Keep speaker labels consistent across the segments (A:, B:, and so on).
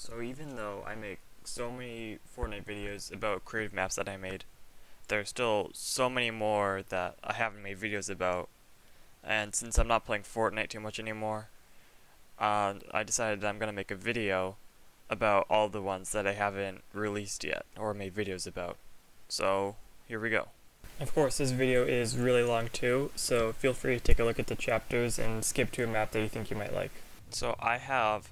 A: So even though I make so many Fortnite videos about creative maps that I made, there's still so many more that I haven't made videos about. And since I'm not playing Fortnite too much anymore, I decided that I'm going to make a video about all the ones that I haven't released yet or made videos about. So here we go. Of course, this video is really long too, so feel free to take a look at the chapters and skip to a map that you think you might like. So I have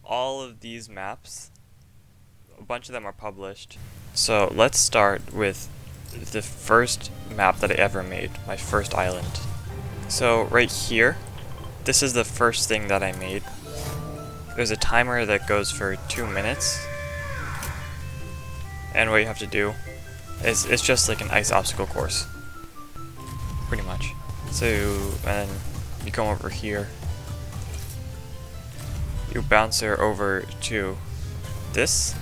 A: all of these maps. A bunch of them are published. So let's start with the first map that I ever made, my first island. So right here, this is the first thing that I made. There's a timer that goes for 2 minutes. And what you have to do is, it's just like an ice obstacle course. Pretty much. So, and you come over here. You bouncer over to this.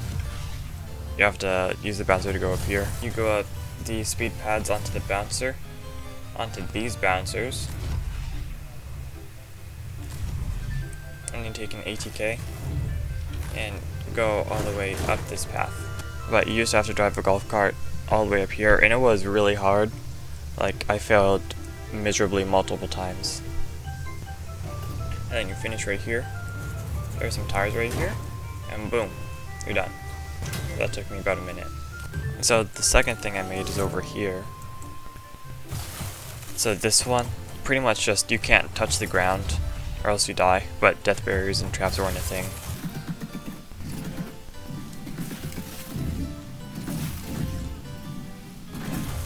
A: You have to use the bouncer to go up here. You go up these speed pads onto the bouncer, onto these bouncers, and you take an ATK and go all the way up this path. But you just have to drive a golf cart all the way up here, and it was really hard. Like, I failed miserably multiple times. And then you finish right here. There's some tires right here, and boom, you're done. That took me about a minute. So the second thing I made is over here. So this one, pretty much just you can't touch the ground or else you die, but death barriers and traps weren't a thing.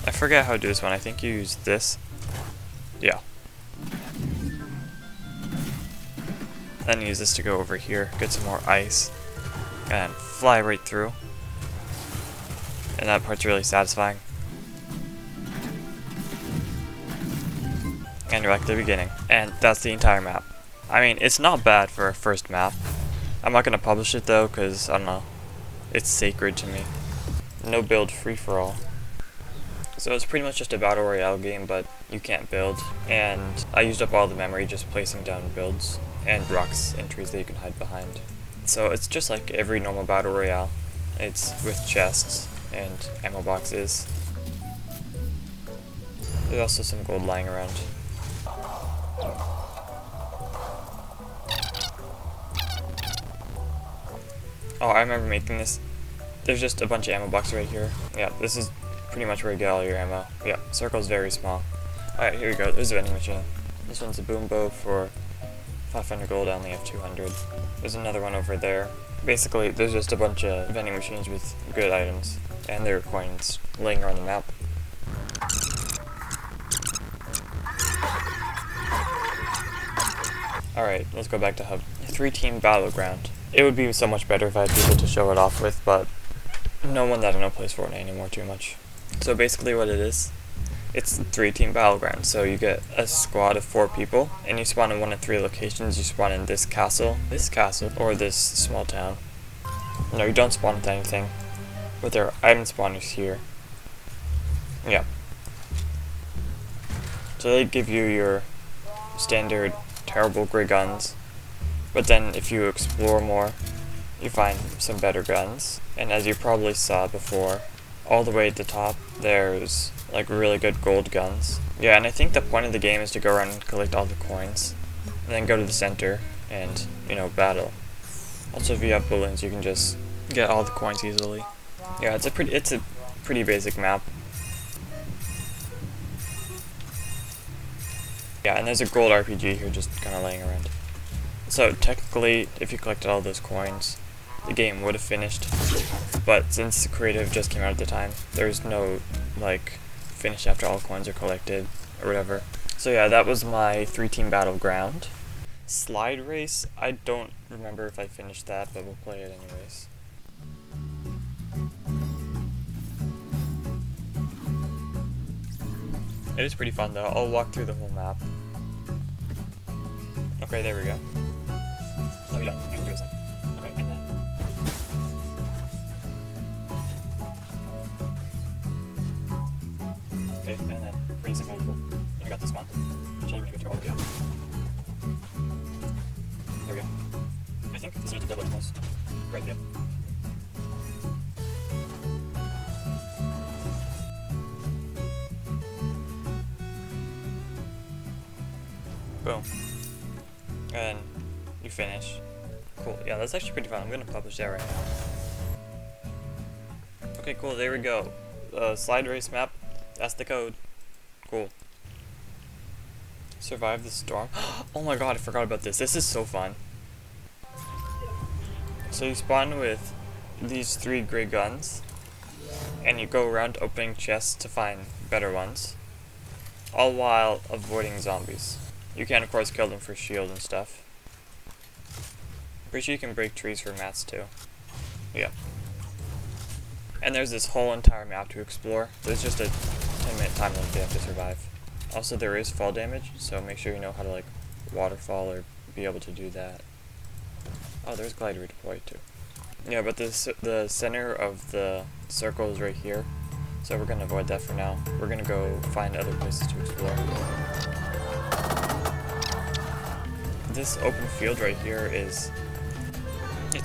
A: I forget how to do this one. I think you use this. Yeah. Then use this to go over here, get some more ice, and fly right through. And that part's really satisfying. And you're back at the beginning. And that's the entire map. I mean, it's not bad for a first map. I'm not going to publish it though, because, I don't know, it's sacred to me. No build free-for-all. So it's pretty much just a battle royale game, but you can't build. And I used up all the memory just placing down builds and rocks and trees that you can hide behind. So it's just like every normal battle royale. It's with chests and ammo boxes. There's also some gold lying around. Oh, I remember making this. There's just a bunch of ammo boxes right here. Yeah, this is pretty much where you get all your ammo. Yeah, circle's very small. Alright, here we go. There's a vending machine. This one's a boom bow for 500 gold. I only have 200. There's another one over there. Basically, there's just a bunch of vending machines with good items, and there are coins laying around the map. Alright, let's go back to Hub. 3-team Battleground. It would be so much better if I had people to show it off with, but no one that I know plays Fortnite anymore too much. So basically what it is, it's 3-team Battleground. So you get a squad of 4 people, and you spawn in one of 3 locations. You spawn in this castle, or this small town. No, you don't spawn with anything, but there are item spawners here. Yeah. So they give you your standard terrible gray guns, but then if you explore more, you find some better guns. And as you probably saw before, all the way at the top, there's like really good gold guns. Yeah, and I think the point of the game is to go around and collect all the coins, and then go to the center and, you know, battle. Also, if you have balloons, you can just get all the coins easily. Yeah, it's a pretty basic map. Yeah, and there's a gold RPG here just kind of laying around. So technically, if you collected all those coins, the game would have finished. But since creative just came out at the time, there's no like finish after all coins are collected or whatever. So yeah, that was my 3-team Battleground. Slide Race, I don't remember if I finished that, but we'll play it anyways. It is pretty fun though. I'll walk through the whole map. Okay, there we go. Oh, you're done. You can do this. Okay, and then. Okay, and then pretty simple. You got this one. Show you when you go through all the way up. There we go. I think this is the double almost. Right there. Boom. And you finish. Cool. Yeah, that's actually pretty fun. I'm gonna publish that right now. Okay, cool. There we go. Slide race map. That's the code. Cool. Survive the storm. Oh my god, I forgot about this. This is so fun. So you spawn with these 3 gray guns, and you go around opening chests to find better ones, all while avoiding zombies. You can, of course, kill them for shield and stuff. I'm pretty sure you can break trees for mats too. Yeah. And there's this whole entire map to explore. There's just a 10-minute time limit you have to survive. Also, there is fall damage, so make sure you know how to, like, waterfall or be able to do that. Oh, there's glider redeploy too. Yeah, but the center of the circle is right here, so we're gonna avoid that for now. We're gonna go find other places to explore. This open field right here it's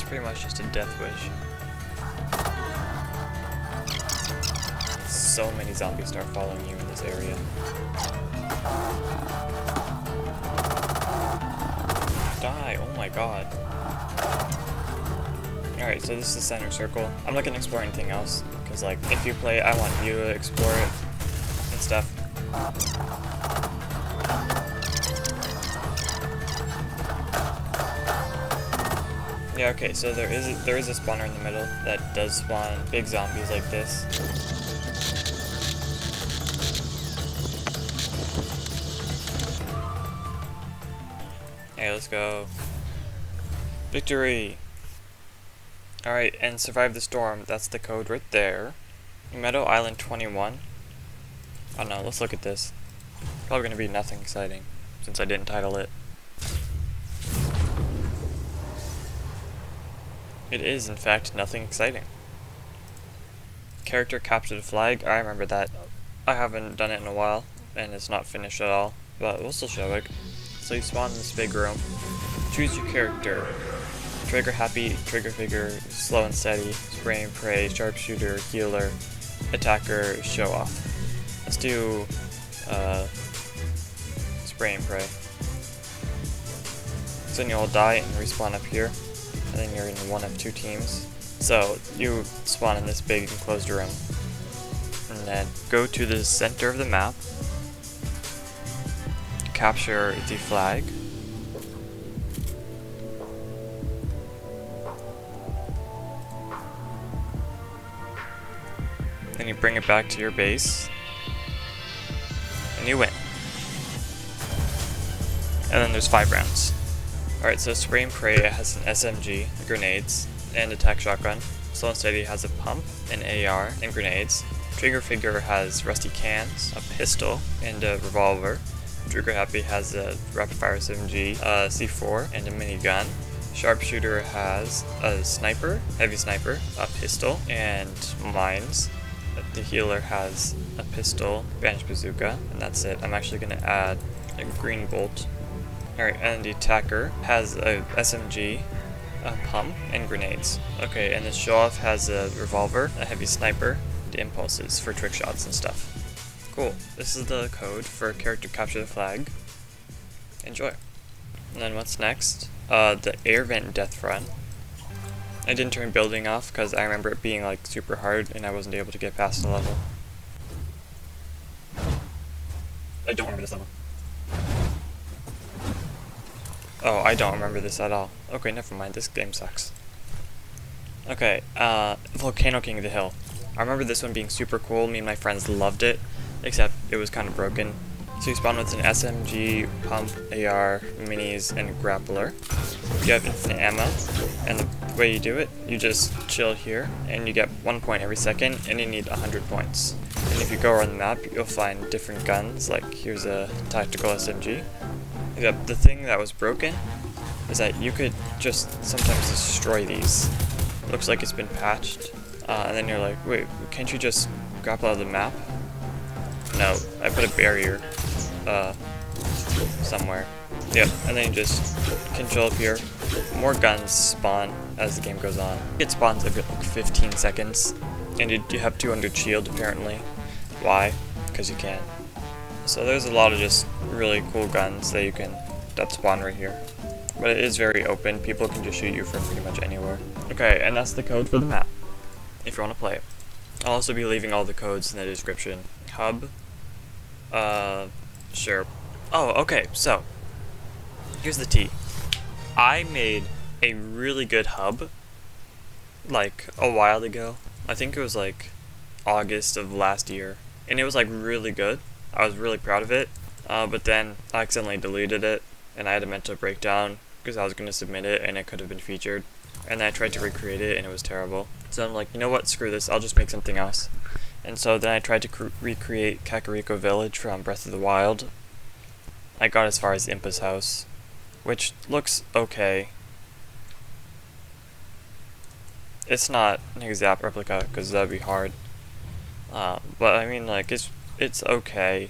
A: pretty much just a death wish. So many zombies start following you in this area. Die, oh my god. Alright, so this is the center circle. I'm not gonna explore anything else, because like, if you play, I want you to explore it and stuff. Yeah, okay, so there is a spawner in the middle that does spawn big zombies like this. Hey, let's go. Victory! Alright, and survive the storm. That's the code right there. Meadow Island 21. Oh no, let's look at this. Probably gonna be nothing exciting, since I didn't title it. It is, in fact, nothing exciting. Character capture the flag. I remember that. I haven't done it in a while, and it's not finished at all, but we'll still show it. So you spawn in this big room. Choose your character. Trigger happy, trigger figure, slow and steady, spray and pray, sharpshooter, healer, attacker, show off. Let's do spray and pray. So then you'll die and respawn up here, and then you're in one of 2 teams. So you spawn in this big enclosed room, and then go to the center of the map, capture the flag, then you bring it back to your base, and you win. And then there's 5 rounds. Alright, so Spray and Pray has an SMG, grenades, and attack shotgun. Slow and Steady has a pump, an AR, and grenades. Trigger Figure has rusty cans, a pistol, and a revolver. Trigger Happy has a rapid fire SMG, a C4, and a minigun. Sharpshooter has a sniper, heavy sniper, a pistol, and mines. The healer has a pistol, bandage bazooka, and that's it. I'm actually going to add a green bolt. Alright, and the attacker has a SMG, a pump, and grenades. Okay, and the show-off has a revolver, a heavy sniper, and impulses for trick shots and stuff. Cool. This is the code for character capture the flag. Enjoy. And then what's next? The Vent Deathrun. I didn't turn building off because I remember it being like super hard and I wasn't able to get past the level. I don't remember this level. Oh, I don't remember this at all. Okay, never mind, this game sucks. Okay, Volcano King of the Hill. I remember this one being super cool. Me and my friends loved it, except it was kind of broken. So you spawn with an SMG, pump, AR, minis, and grappler. You have infinite ammo, and the way you do it, you just chill here, and you get 1 point every second, and you need 100 points. And if you go around the map, you'll find different guns, like here's a tactical SMG. The thing that was broken is that you could just sometimes destroy these. Looks like it's been patched, and then you're like, wait, can't you just grapple out of the map? No, I put a barrier somewhere. Yep, and then you just can chill up here. More guns spawn, as the game goes on. It spawns every like 15 seconds, and you have 200 shield apparently. Why? Because you can. So there's a lot of just really cool guns that spawn right here. But it is very open, people can just shoot you from pretty much anywhere. Okay, and that's the code for the map, if you want to play it. I'll also be leaving all the codes in the description. Hub, sure. Oh, okay, so, here's the tea. I made a really good hub, like, a while ago. I think it was like August of last year, and it was like really good. I was really proud of it, but then I accidentally deleted it, and I had a mental breakdown because I was going to submit it and it could have been featured. And then I tried to recreate it and it was terrible. So I'm like, you know what, screw this, I'll just make something else. And so then I tried to recreate Kakariko Village from Breath of the Wild. I got as far as Impa's house, which looks okay. It's not an exact replica because that'd be hard. But I mean, like, it's okay.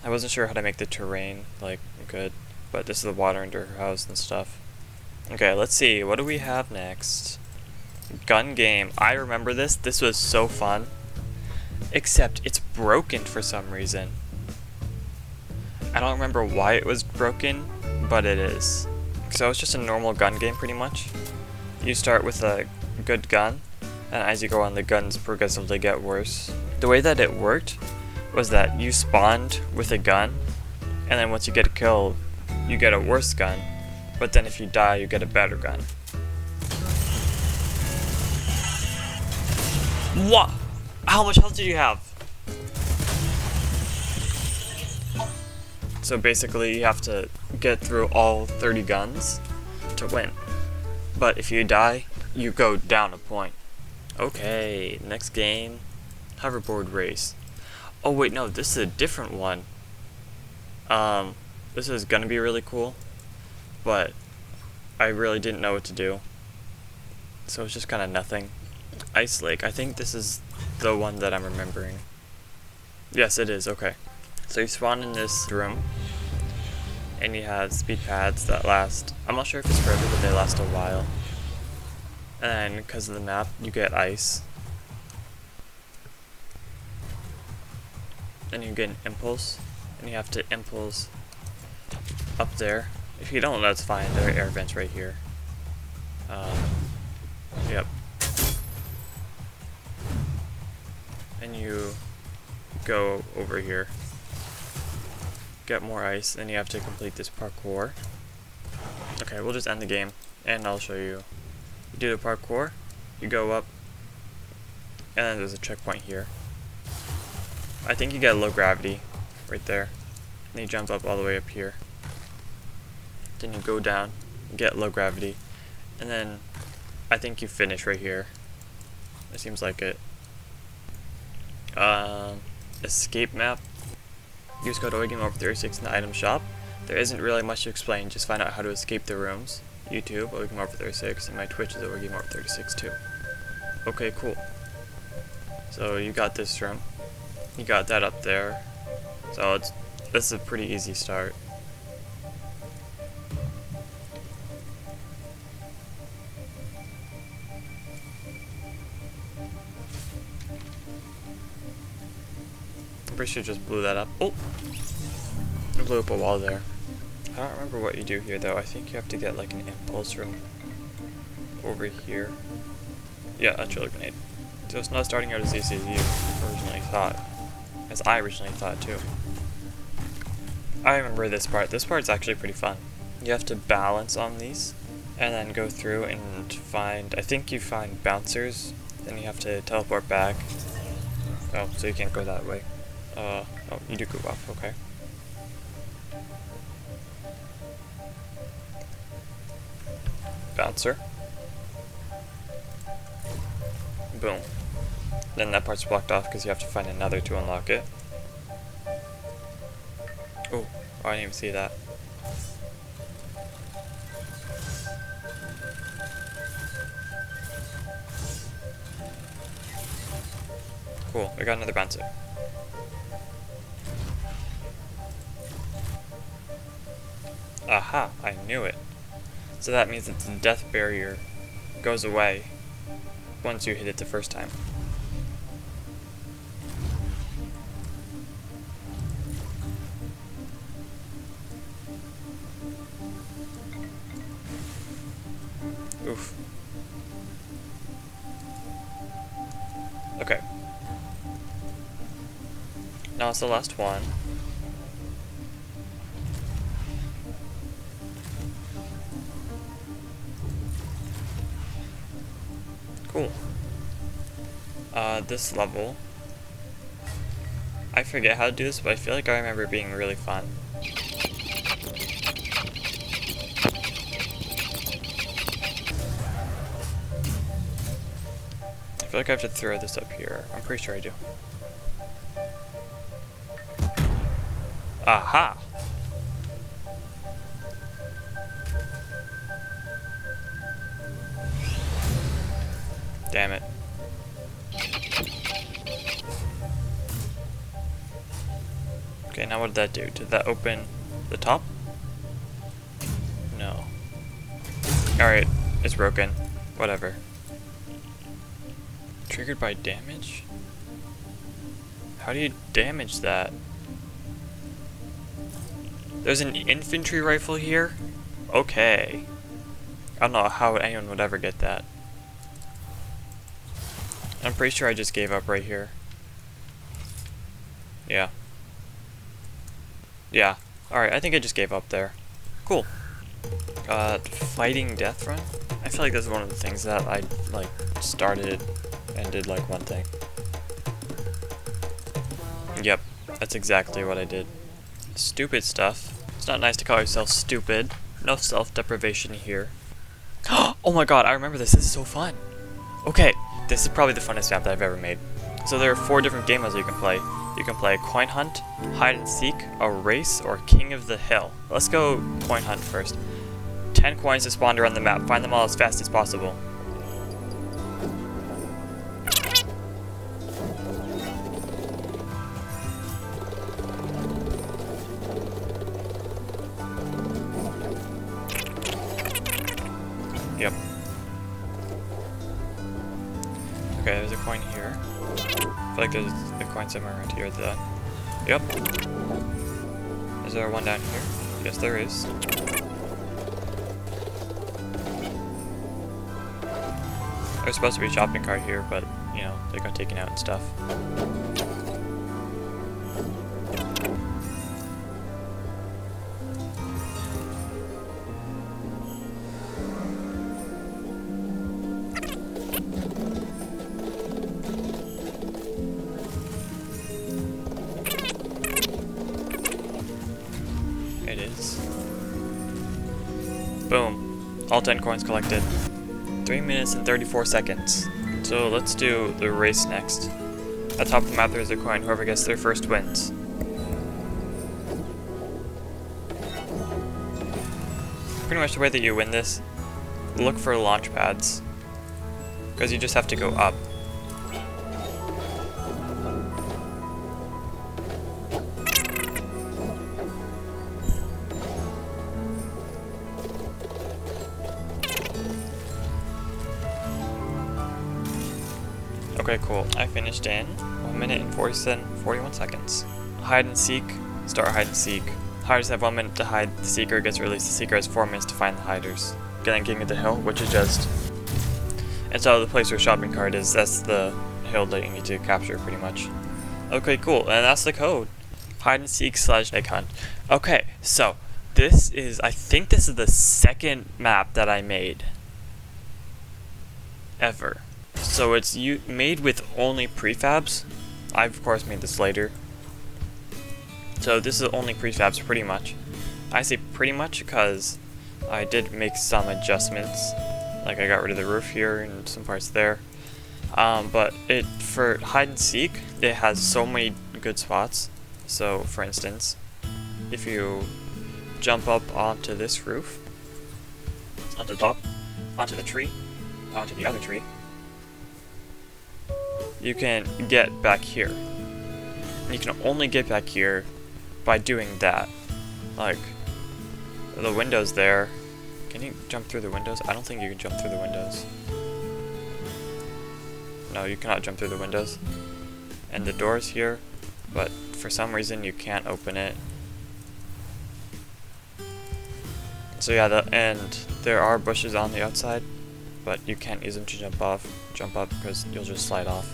A: I wasn't sure how to make the terrain, like, good. But this is the water under her house and stuff. Okay, let's see. What do we have next? Gun game. I remember this. This was so fun. Except it's broken for some reason. I don't remember why it was broken, but it is. So it's just a normal gun game pretty much. You start with a good gun, and as you go on, the guns progressively get worse. The way that it worked was that you spawned with a gun, and then once you get a kill, you get a worse gun, but then if you die, you get a better gun. What? How much health did you have? So basically, you have to get through all 30 guns to win. But if you die, you go down a point. Okay, next game, Hoverboard Race. Oh wait, no, this is a different one. This is gonna be really cool, but I really didn't know what to do. So it's just kind of nothing. Ice Lake, I think this is the one that I'm remembering. Yes, it is, okay. So you spawn in this room, and you have speed pads that last, I'm not sure if it's forever, but they last a while. And because of the map, you get ice. And you get an impulse, and you have to impulse up there. If you don't, that's fine, there are air vents right here. Yep. And you go over here, get more ice, and you have to complete this parkour. Okay, we'll just end the game, and I'll show you. You do the parkour, you go up, and then there's a checkpoint here. I think you get low gravity right there, and you jump up all the way up here. Then you go down, get low gravity, and then I think you finish right here. It seems like it. Escape map. Use code OrGameOver36 in the item shop. There isn't really much to explain, just find out how to escape the rooms. YouTube, OrGameOver36, and my Twitch is OrGameOver36 too. Okay, cool. So you got this room. You got that up there. So this is a pretty easy start. I'm pretty sure just blew that up. Oh! I blew up a wall there. I don't remember what you do here though. I think you have to get like an impulse from over here. Yeah, a chiller grenade. So it's not starting out as easy as you originally thought. As I originally thought too. I remember this part. This part's actually pretty fun. You have to balance on these and then go through and find, I think you find bouncers, then you have to teleport back. Oh, so you can't go that way. Oh, you do go up, okay. Bouncer. Boom. Then that part's blocked off because you have to find another to unlock it. Oh, I didn't even see that. Cool, I got another bouncer. Aha, I knew it. So that means it's a death barrier goes away once you hit it the first time. Oof. Okay. Now it's the last one. Cool. This level, I forget how to do this, but I feel like I remember it being really fun. I feel like I have to throw this up here. I'm pretty sure I do. Aha! Damn it. Okay, now what did that do? Did that open the top? No. Alright, it's broken. Whatever. Triggered by damage? How do you damage that? There's an infantry rifle here? Okay. I don't know how anyone would ever get that. I'm pretty sure I just gave up right here. Yeah. Yeah. Alright, I think I just gave up there. Cool. Fighting Deathrun? I feel like this is one of the things that I, like, started and did, like, one thing. Yep, that's exactly what I did. Stupid stuff. It's not nice to call yourself stupid. No self-deprivation here. Oh my god, I remember this. This is so fun. Okay, this is probably the funnest map that I've ever made. So there are 4 different game modes you can play. You can play Coin Hunt, Hide and Seek, a Race, or King of the Hill. Let's go Coin Hunt first. 10 coins to spawn around the map. Find them all as fast as possible. Yep. Okay, there's a coin here. I feel like there's a coin somewhere around here though. Yep. Is there one down here? Yes, there is. There's supposed to be a shopping cart here, but, you know, they got taken out and stuff. It is. Boom. All 10 coins collected. 3 minutes and 34 seconds. So let's do the race next. At the top of the map there's a coin. Whoever gets there first wins. Pretty much the way that you win this, look for launch pads. Because you just have to go up. Okay, cool. I finished in 1 minute and 41 seconds. Hide and seek. Start hide and seek. Hiders have 1 minute to hide. The seeker gets released. The seeker has 4 minutes to find the hiders. Getting King of the Hill, which is just... instead of the place where shopping cart is, that's the hill that you need to capture, pretty much. Okay, cool. And that's the code. Hide and seek / egg hunt. Okay, so this is... I think this is the second map that I made. Ever. So it's made with only prefabs. I've of course made this later. So this is only prefabs pretty much. I say pretty much because I did make some adjustments. Like I got rid of the roof here and some parts there. But for hide and seek, it has so many good spots. So for instance, if you jump up onto this roof, onto the top, onto the tree, onto the other tree, you can get back here. And you can only get back here by doing that. Like, the windows there. Can you jump through the windows? I don't think you can jump through the windows. No, you cannot jump through the windows. And the door's here, but for some reason you can't open it. So yeah, and there are bushes on the outside, but you can't use them to jump up because you'll just slide off.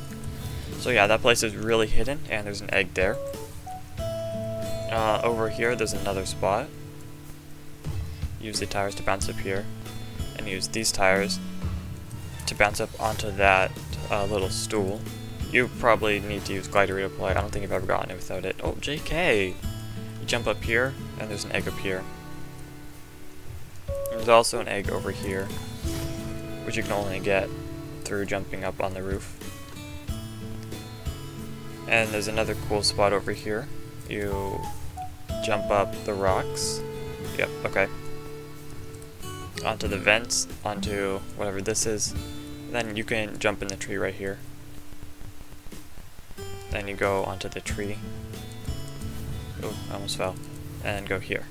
A: So yeah, that place is really hidden, and there's an egg there. Over here, there's another spot. Use the tires to bounce up here, and use these tires to bounce up onto that little stool. You probably need to use glider to play. I don't think you've ever gotten it without it. Oh, JK! You jump up here, and there's an egg up here. There's also an egg over here, which you can only get through jumping up on the roof. And there's another cool spot over here. You jump up the rocks. Yep, okay. Onto the vents, onto whatever this is. Then you can jump in the tree right here. Then you go onto the tree. Oh, I almost fell. And go here.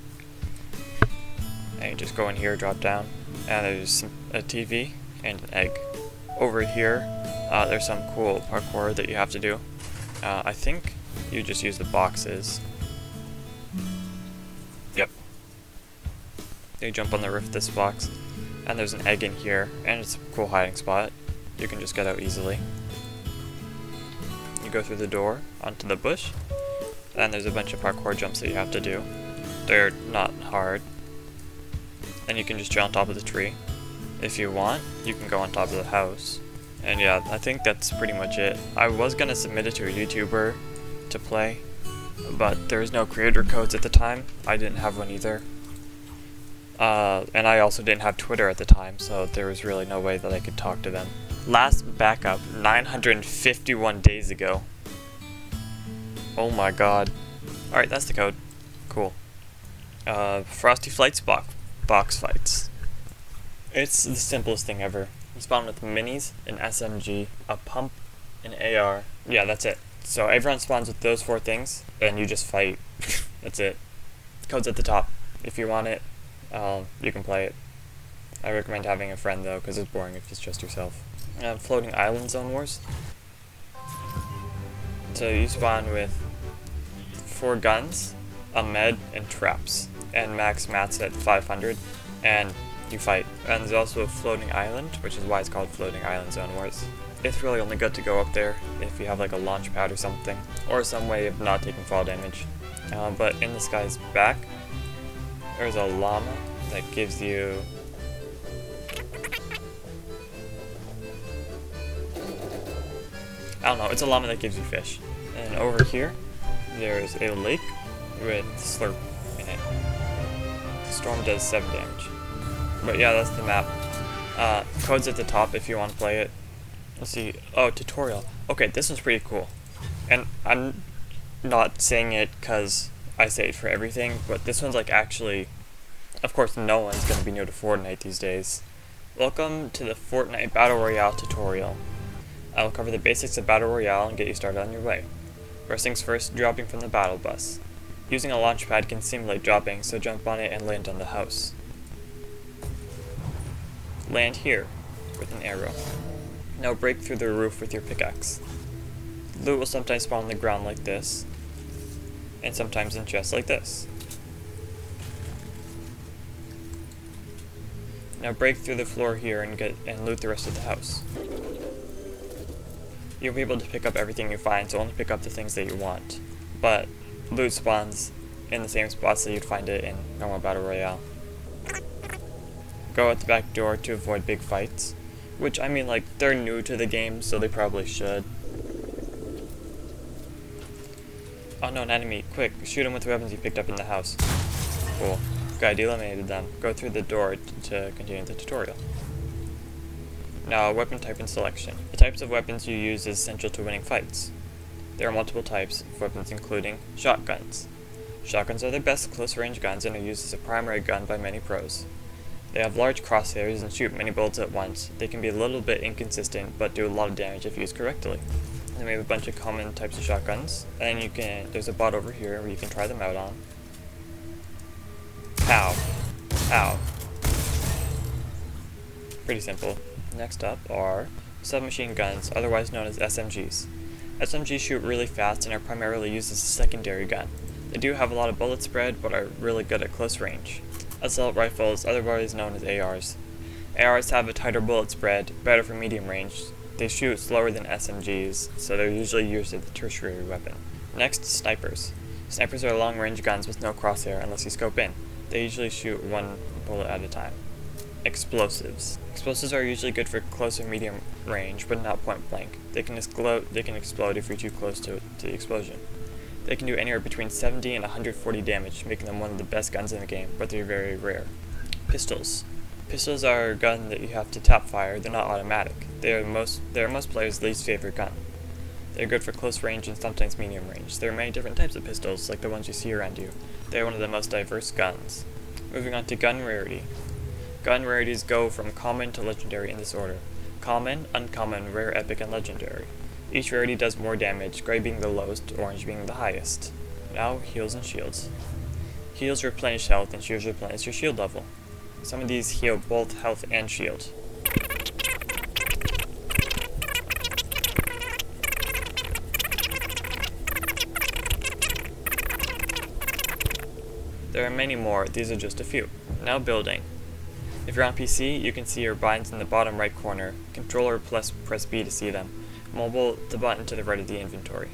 A: And you just go in here, drop down, and there's a TV and an egg. Over here, there's some cool parkour that you have to do. I think you just use the boxes. Yep. You jump on the roof of this box, and there's an egg in here, and it's a cool hiding spot. You can just get out easily. You go through the door, onto the bush, and there's a bunch of parkour jumps that you have to do. They're not hard. And you can just jump on top of the tree. If you want, you can go on top of the house. And yeah, I think that's pretty much it. I was gonna submit it to a YouTuber to play, but there was no creator codes at the time. I didn't have one either. And I also didn't have Twitter at the time, so there was really no way that I could talk to them. Last backup, 951 days ago. Oh my god. Alright, that's the code. Cool. Frosty Flights box fights. It's the simplest thing ever. You spawn with minis, an SMG, a pump, an AR. Yeah, that's it. So everyone spawns with those 4 things, and you just fight. That's it. The code's at the top. If you want it, you can play it. I recommend having a friend though, because it's boring if it's just yourself. Floating Island Zone Wars. So you spawn with 4 guns, a med, and traps. And max mats at 500, and you fight. And there's also a floating island, which is why it's called Floating Island Zone Wars. It's really only good to go up there if you have like a launch pad or something, or some way of not taking fall damage. But in this guy's back, there's a llama that gives you I don't know, it's a llama that gives you fish. And over here, there's a lake with slurp in it. Storm does 7 damage. But yeah, that's the map. Code's at the top if you want to play it. Let's see. Oh, tutorial. Okay, this one's pretty cool. And I'm not saying it because I say it for everything, but this one's like actually... Of course, no one's going to be new to Fortnite these days. Welcome to the Fortnite Battle Royale tutorial. I will cover the basics of Battle Royale and get you started on your way. First things first, dropping from the battle bus. Using a launch pad can simulate dropping, so jump on it and land on the house. Land here, with an arrow. Now break through the roof with your pickaxe. Loot will sometimes spawn on the ground like this, and sometimes in chests like this. Now break through the floor here and loot the rest of the house. You'll be able to pick up everything you find, so only pick up the things that you want. But loot spawns in the same spots that you'd find it in normal Battle Royale. Go out the back door to avoid big fights. Which, I mean, like, they're new to the game, so they probably should. Oh no, an enemy. Quick, shoot him with the weapons you picked up in the house. Cool. Good, eliminated them. Go through the door to continue the tutorial. Now, weapon type and selection. The types of weapons you use is essential to winning fights. There are multiple types of weapons, including shotguns. Shotguns are the best close-range guns and are used as a primary gun by many pros. They have large crosshairs and shoot many bullets at once. They can be a little bit inconsistent, but do a lot of damage if used correctly. Then we have a bunch of common types of shotguns, and there's a bot over here where you can try them out on. Pow. Pow. Pretty simple. Next up are submachine guns, otherwise known as SMGs. SMGs shoot really fast and are primarily used as a secondary gun. They do have a lot of bullet spread, but are really good at close range. Assault rifles, otherwise known as ARs. ARs have a tighter bullet spread, better for medium range. They shoot slower than SMGs, so they're usually used as a tertiary weapon. Next, snipers. Snipers are long-range guns with no crosshair unless you scope in. They usually shoot one bullet at a time. Explosives. Explosives are usually good for close or medium range, but not point blank. They can explode if you're too close to the explosion. They can do anywhere between 70 and 140 damage, making them one of the best guns in the game, but they're very rare. Pistols. Pistols are a gun that you have to tap fire. They're not automatic. They are most players' least favorite gun. They're good for close range and sometimes medium range. There are many different types of pistols, like the ones you see around you. They are one of the most diverse guns. Moving on to gun rarity. Gun rarities go from common to legendary in this order. Common, uncommon, rare, epic, and legendary. Each rarity does more damage, gray being the lowest, orange being the highest. Now, heals and shields. Heals replenish health and shields replenish your shield level. Some of these heal both health and shield. There are many more, these are just a few. Now building. If you're on PC, you can see your binds in the bottom right corner. Controller plus press B to see them. Mobile, the button to the right of the inventory.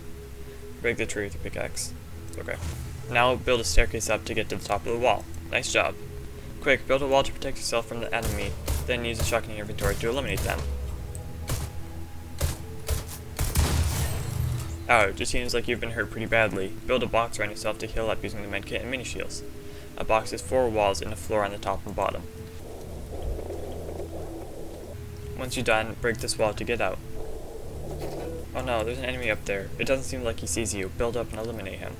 A: Break the tree with your pickaxe. Okay. Now build a staircase up to get to the top of the wall. Nice job. Quick, build a wall to protect yourself from the enemy, then use a chuck in your inventory to eliminate them. Ouch, it seems like you've been hurt pretty badly. Build a box around yourself to heal up using the medkit and mini shields. A box has 4 walls and a floor on the top and bottom. Once you're done, break this wall to get out. Oh no, there's an enemy up there. It doesn't seem like he sees you. Build up and eliminate him.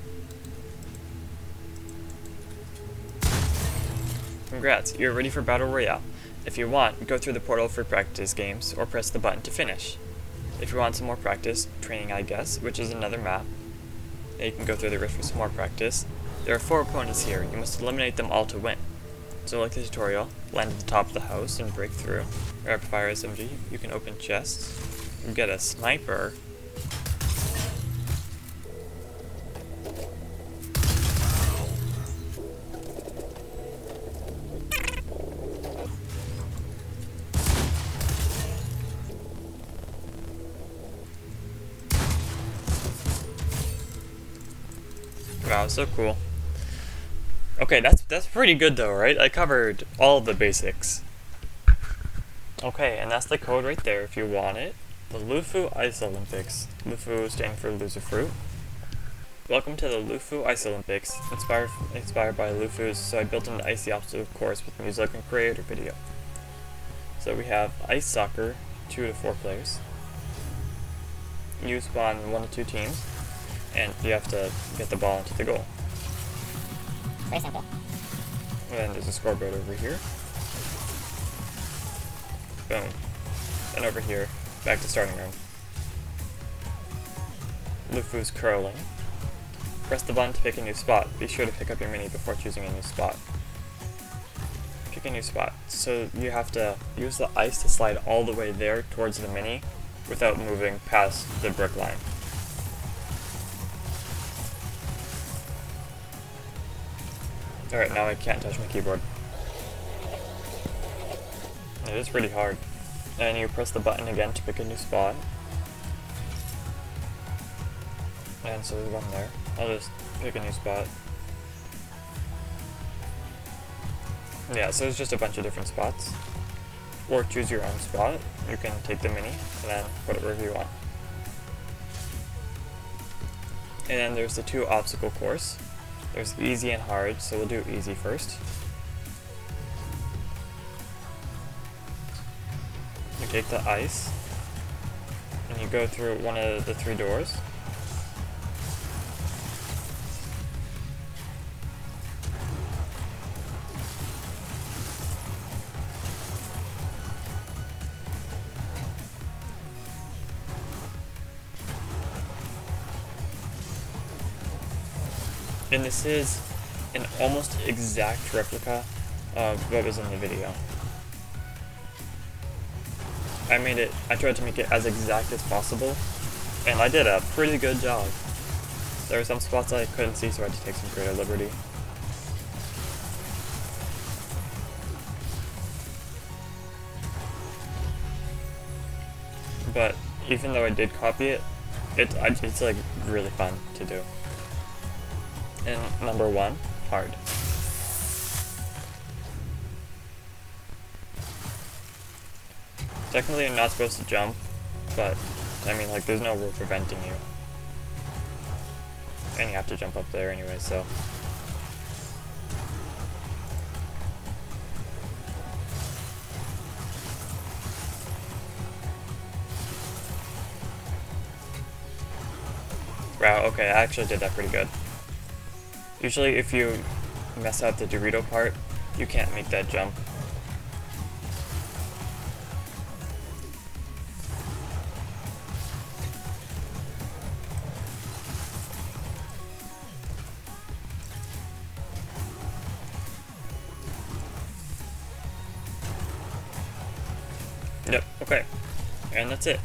A: Congrats, you're ready for Battle Royale. If you want, go through the portal for practice games, or press the button to finish. If you want some more practice, training I guess, which is another map, and you can go through the rift for some more practice. There are 4 opponents here, you must eliminate them all to win. So like the tutorial, land at the top of the house and break through. Rapid fire SMG, you can open chests, get a sniper, wow, so cool. Okay, that's pretty good though, right? I covered all the basics. Okay, and that's the code right there if you want it. The Lufu Ice Olympics. Lufu standing for loser fruit. Welcome to the Lufu Ice Olympics, inspired by Lufu's, so I built an icy obstacle course with music and creator video. So we have ice soccer, 2 to 4 players. You spawn 1 to 2 teams, and you have to get the ball into the goal.
B: Very simple.
A: And then there's a scoreboard over here. Boom. And over here, back to starting room. Lufu's curling. Press the button to pick a new spot. Be sure to pick up your mini before choosing a new spot. Pick a new spot. So you have to use the ice to slide all the way there towards the mini without moving past the brick line. Alright, now I can't touch my keyboard. It is pretty hard. And you press the button again to pick a new spot. And so there's one there. I'll just pick a new spot. Yeah, so there's just a bunch of different spots. Or choose your own spot. You can take the mini and then put it wherever you want. And then there's the 2 obstacle course. There's easy and hard, so we'll do easy first. You take the ice, and you go through one of the 3 doors. And this is an almost exact replica of what was in the video. I tried to make it as exact as possible, and I did a pretty good job. There were some spots I couldn't see, so I had to take some greater liberty. But even though I did copy it, it's like really fun to do. And number 1, hard. Technically you're not supposed to jump, but I mean, like, there's no rule preventing you. And you have to jump up there anyway, so. Wow, okay, I actually did that pretty good. Usually if you mess up the Dorito part, you can't make that jump. Yep, okay. And that's it.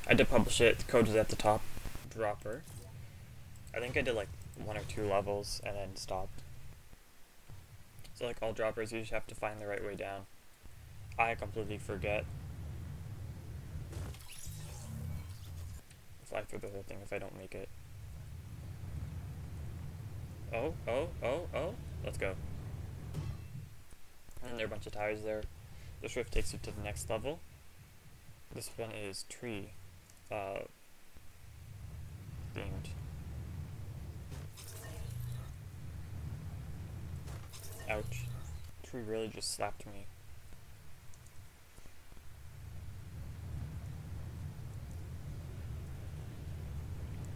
A: I did publish it, the code is at the top. Dropper. I think I did like 1 or 2 levels and then stopped. So like all droppers, you just have to find the right way down. I completely forget. Fly through the whole thing if I don't make it. Oh, let's go. And there are a bunch of tires there. This rift takes you to the next level. This one is tree themed. Ouch. Tree really just slapped me.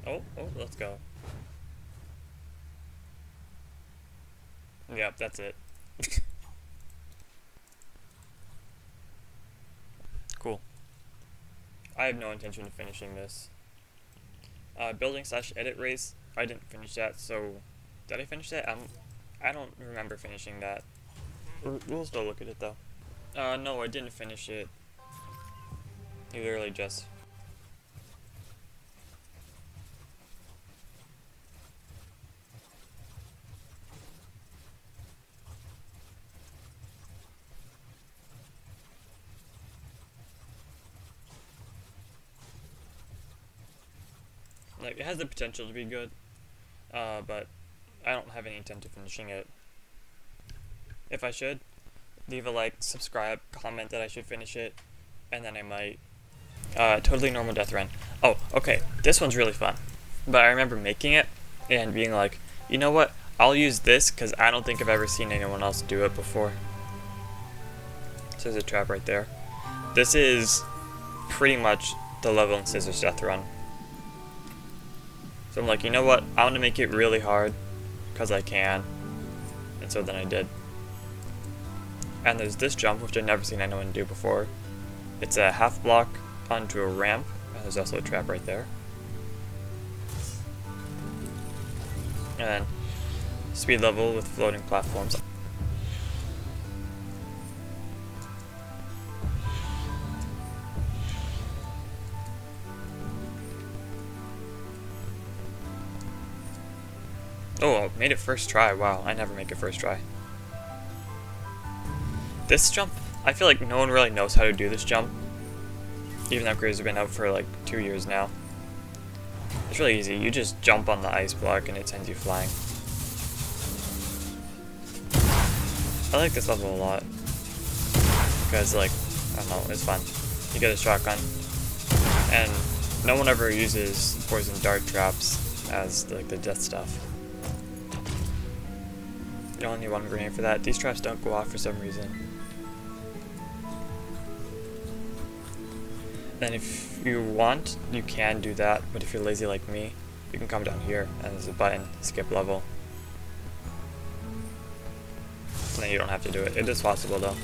A: Oh, let's go. Yep, that's it. Cool. I have no intention of finishing this. Building/edit race, I didn't finish that, so did I finish that? I don't remember finishing that. We'll still look at it though. No, I didn't finish it. You literally just. Like, it has the potential to be good, but I don't have any intent of finishing it. If I should, leave a like, subscribe, comment that I should finish it, and then I might. Totally Normal Deathrun. Oh, okay, this one's really fun. But I remember making it and being like, you know what, I'll use this because I don't think I've ever seen anyone else do it before. So there's a trap right there. This is pretty much the level in Scissors Deathrun. So I'm like, you know what, I want to make it really hard because I can. And so then I did. And there's this jump, which I've never seen anyone do before. It's a half block onto a ramp, and there's also a trap right there. And then speed level with floating platforms. Oh, I made it first try. Wow, I never make it first try. This jump, I feel like no one really knows how to do this jump. Even though creators have been out for like 2 years now. It's really easy. You just jump on the ice block and it sends you flying. I like this level a lot. Because, like, I don't know, it's fun. You get a shotgun. And no one ever uses poison dart traps as like the death stuff. You only need 1 grenade for that. These traps don't go off for some reason. Then if you want, you can do that, but if you're lazy like me, you can come down here and there's a button, skip level. And then you don't have to do it. It is possible though.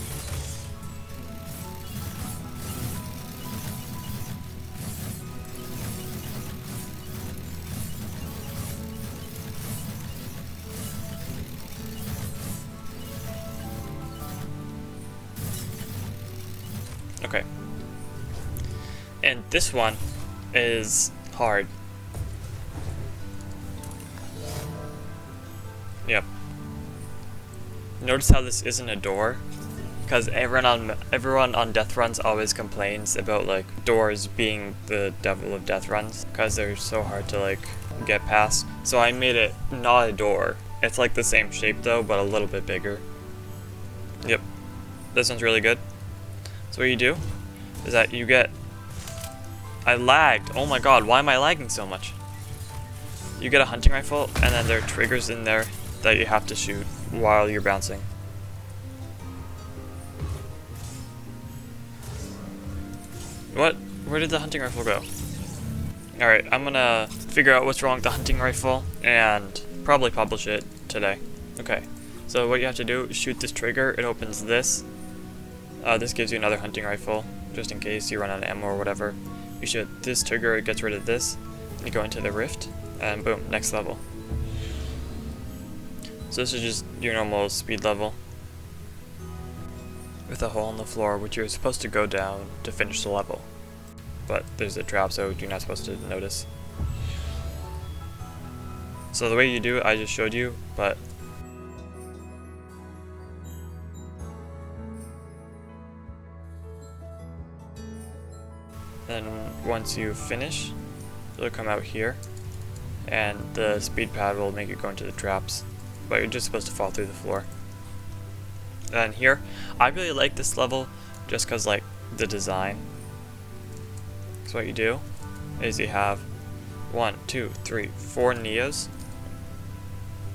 A: Okay. And this one is hard. Yep. Notice how this isn't a door? Because everyone on death runs always complains about like doors being the devil of death runs because they're so hard to like get past. So I made it not a door. It's like the same shape though, but a little bit bigger. Yep. This one's really good. So what you do is that you get... I lagged. Oh my god, why am I lagging so much? You get a hunting rifle and then there are triggers in there that you have to shoot while you're bouncing. What? Where did the hunting rifle go? Alright, I'm gonna figure out what's wrong with the hunting rifle and probably publish it today. Okay, so what you have to do is shoot this trigger, it opens this. This gives you another hunting rifle, just in case you run out of ammo or whatever. You shoot this trigger, it gets rid of this. You go into the rift, and boom, next level. So this is just your normal speed level. With a hole in the floor, which you're supposed to go down to finish the level. But there's a trap, so you're not supposed to notice. So the way you do it, I just showed you, but... then once you finish, it'll come out here, and the speed pad will make you go into the traps, but you're just supposed to fall through the floor. And here, I really like this level just because like the design. So what you do is you have 1, 2, 3, 4 Neos.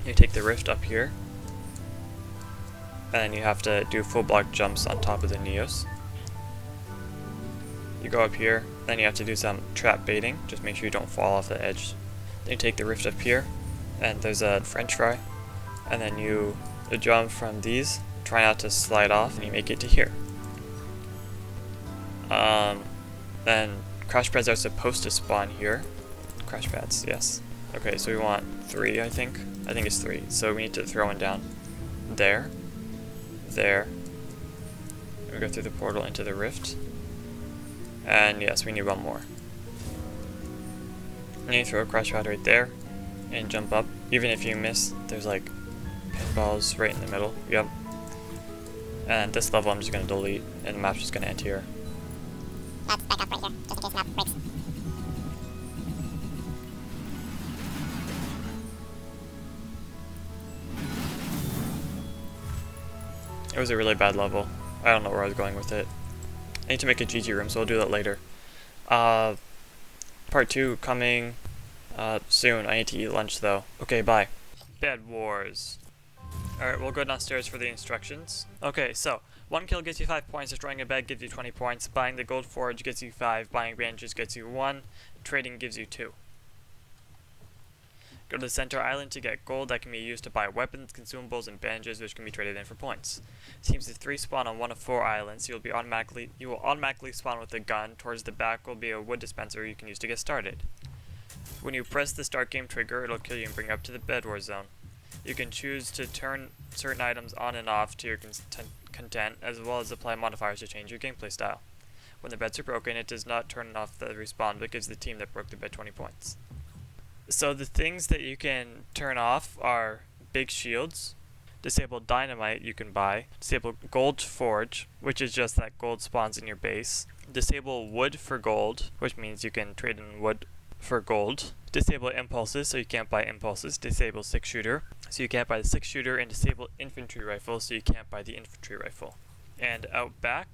A: You take the rift up here, and then you have to do full block jumps on top of the Neos. You go up here, then you have to do some trap baiting, just make sure you don't fall off the edge. Then you take the rift up here, and there's a french fry, and then you jump from these, try not to slide off, and you make it to here. Then crash pads are supposed to spawn here. Crash pads, yes. Okay, so we want 3, I think. I think it's 3. So we need to throw one down there, there. We go through the portal into the rift. And yes, we need one more. And you throw a crash pad right there and jump up. Even if you miss, there's like pinballs right in the middle. Yep. And this level I'm just going to delete, and the map's just going to end here.
B: Let's back up right here, just in case the map breaks.
A: It was a really bad level. I don't know where I was going with it. I need to make a GG room, so I'll do that later. Part 2 coming soon. I need to eat lunch though. Okay, bye. Bed Wars. Alright, we'll go downstairs for the instructions. Okay, so 1 kill gets you 5 points, destroying a bed gives you 20 points, buying the gold forge gets you 5, buying bandages gets you 1, trading gives you 2. Go to the center island to get gold that can be used to buy weapons, consumables, and bandages, which can be traded in for points. Teams of 3 spawn on one of 4 islands. You will automatically spawn with a gun. Towards the back will be a wood dispenser you can use to get started. When you press the start game trigger, it'll kill you and bring you up to the Bed War zone. You can choose to turn certain items on and off to your content, as well as apply modifiers to change your gameplay style. When the beds are broken, it does not turn off the respawn, but gives the team that broke the bed 20 points. So the things that you can turn off are big shields, disable dynamite you can buy, disable gold forge, which is just that gold spawns in your base, disable wood for gold, which means you can trade in wood for gold, disable impulses so you can't buy impulses, disable 6-shooter so you can't buy the 6-shooter, and disable infantry rifle so you can't buy the infantry rifle. And out back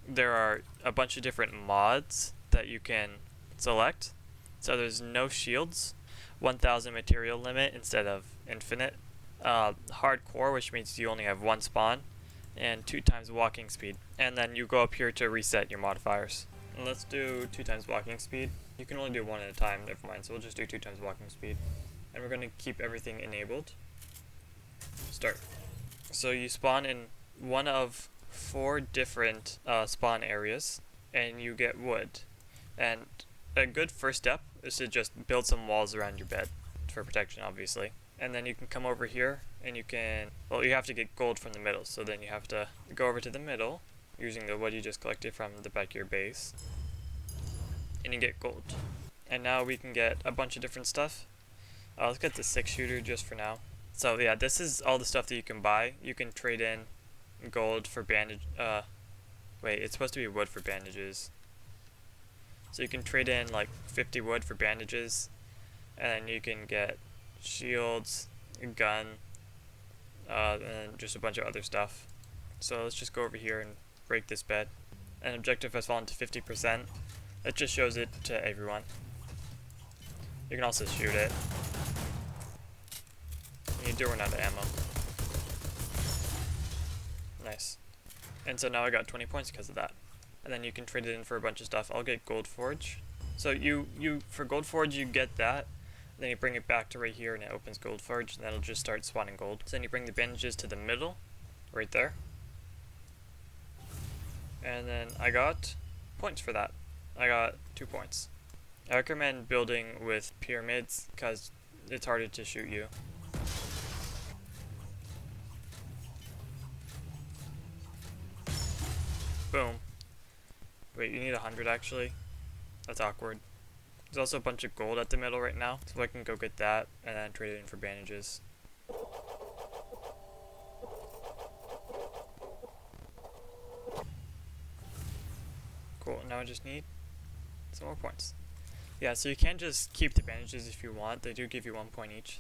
A: there are a bunch of different mods that you can select. So there's no shields, 1000 material limit instead of infinite, hardcore, which means you only have 1 spawn, and 2 times walking speed. And then you go up here to reset your modifiers. And let's do 2 times walking speed. You can only do 1 at a time, never mind, so we'll just do 2 times walking speed. And we're going to keep everything enabled. Start. So you spawn in one of 4 different spawn areas, and you get wood. And a good first step is to just build some walls around your bed for protection, obviously. And then you can come over here and you can, well, you have to get gold from the middle, so then you have to go over to the middle using the wood you just collected from the back of your base. and you get gold. And now we can get a bunch of different stuff. Let's get the 6-shooter just for now. So yeah, this is all the stuff that you can buy. You can trade in gold for bandage. Wait, it's supposed to be wood for bandages. So you can trade in like 50 wood for bandages, and then you can get shields, a gun, and just a bunch of other stuff. So let's just go over here and break this bed. An objective has fallen to 50%. It just shows it to everyone. You can also shoot it. You do run out of ammo. Nice. And so now I got 20 points because of that. And then you can trade it in for a bunch of stuff. I'll get Gold Forge. So you for Gold Forge you get that, then you bring it back to right here and it opens Gold Forge, and that'll just start spawning gold. So then you bring the bandages to the middle, right there. And then I got points for that. I got 2 points. I recommend building with pyramids because it's harder to shoot you. Boom. Wait, you need 100 actually? That's awkward. There's also a bunch of gold at the middle right now, so I can go get that and then trade it in for bandages. Cool, now I just need some more points. Yeah, so you can just keep the bandages if you want. They do give you 1 point each,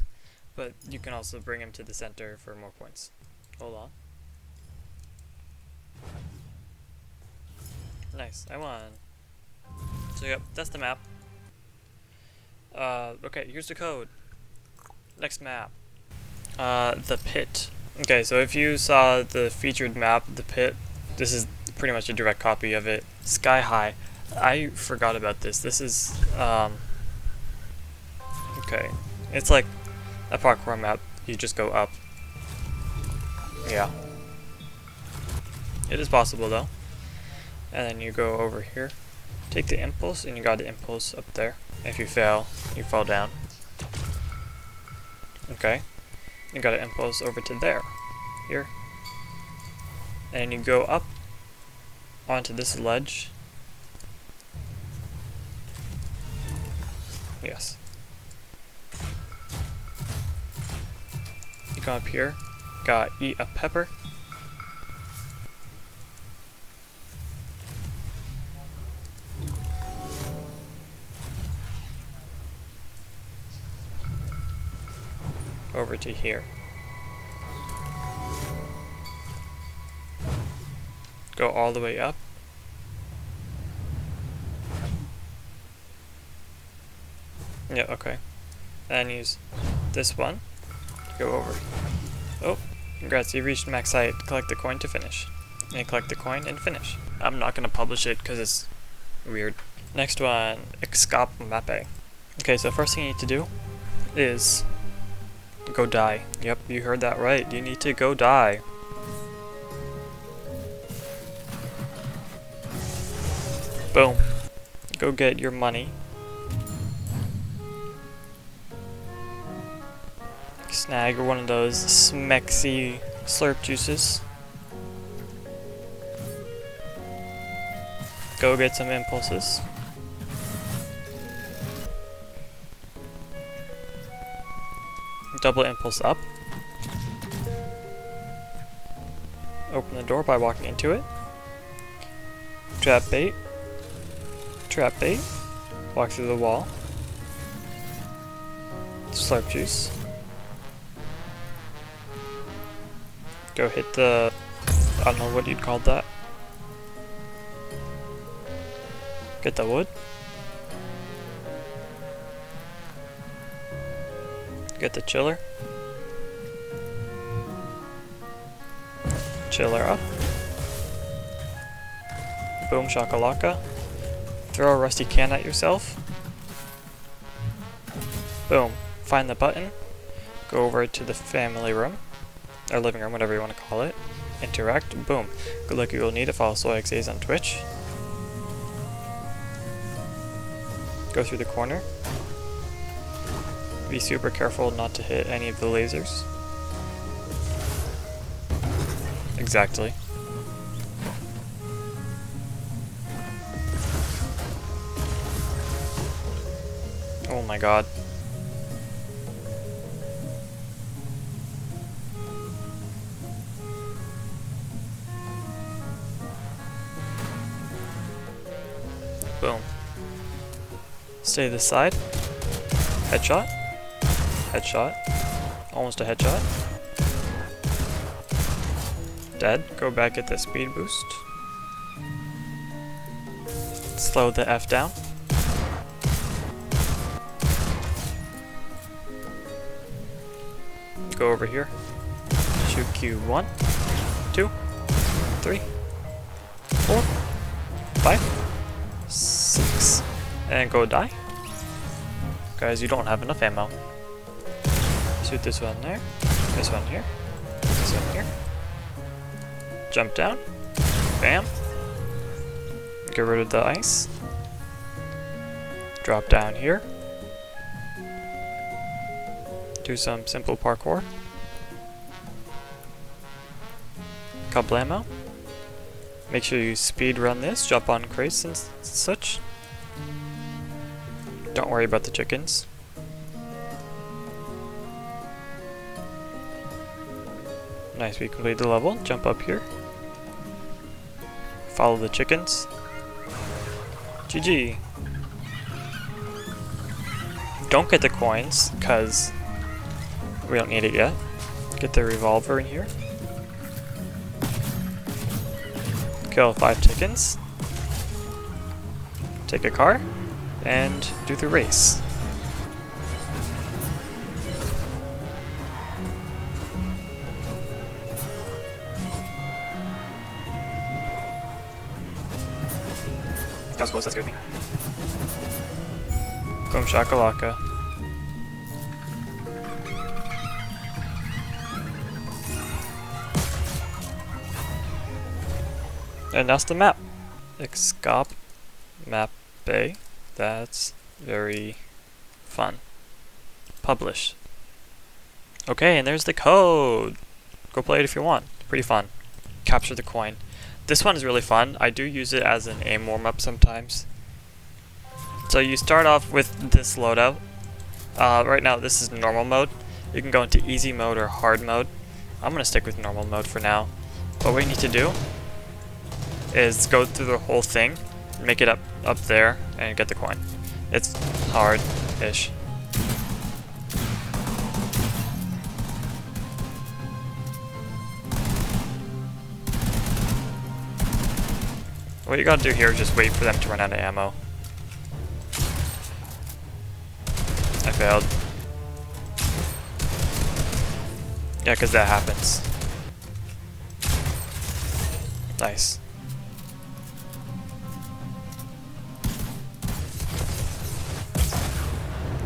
A: but you can also bring them to the center for more points. Hold on. Nice, I won. So yep, that's the map. Okay, here's the code. Next map. The Pitt. Okay, so if you saw the featured map, the Pitt, this is pretty much a direct copy of it. Sky High. I forgot about this. This is, okay. It's like a parkour map. You just go up. Yeah. It is possible though. And then you go over here, take the impulse, and you got the impulse up there. If you fail, you fall down. Okay. You got an impulse over to there. Here. And you go up onto this ledge. Yes. You go up here, gotta eat a pepper. Over to here. Go all the way up. Yeah, okay. And use this one to go over. Oh, congrats, you reached max height. Collect the coin to finish. And collect the coin and finish. I'm not going to publish it because it's weird. Next one, Excap Mapé. Okay, so first thing you need to do is go die. Yep, you heard that right. You need to go die. Boom. Go get your money. Snag one of those smexy slurp juices. Go get some impulses. Double impulse up. Open the door by walking into it. Trap bait. Trap bait. Walk through the wall. Slurp juice. Go hit the, I don't know what you'd call that. Get the wood. Get the chiller. Chiller up. Boom shakalaka. Throw a rusty can at yourself. Boom. Find the button. Go over to the family room. Or living room, whatever you want to call it. Interact. Boom. Good luck, you will need to follow SoyXAs on Twitch. Go through the corner. Be super careful not to hit any of the lasers. Exactly. Oh my god. Boom. Stay this side. Headshot. Headshot. Almost a headshot. Dead. Go back at the speed boost. Slow the F down. Go over here. Shoot Q1, 2, 3, 4, 5, 6, and go die. Guys, you don't have enough ammo. Shoot this one there, this one here, this one here. Jump down. Bam. Get rid of the ice. Drop down here. Do some simple parkour. Couple ammo. Make sure you speed run this, jump on crates and such. Don't worry about the chickens. Nice, we completed the level. Jump up here. Follow the chickens. GG. Don't get the coins, cause we don't need it yet. Get the revolver in here. Kill 5 chickens. Take a car. And do the race. That was close, that scared me. Boom shakalaka. And that's the map. Excap Mapé. That's very fun. Publish. Okay, and there's the code. Go play it if you want. Pretty fun. Capture the coin. This one is really fun. I do use it as an aim warm-up sometimes. So you start off with this loadout. Right now this is normal mode. You can go into easy mode or hard mode. I'm going to stick with normal mode for now. What we need to do is go through the whole thing, make it up there, and get the coin. It's hard-ish. What you gotta do here is just wait for them to run out of ammo. I failed. Yeah, because that happens. Nice.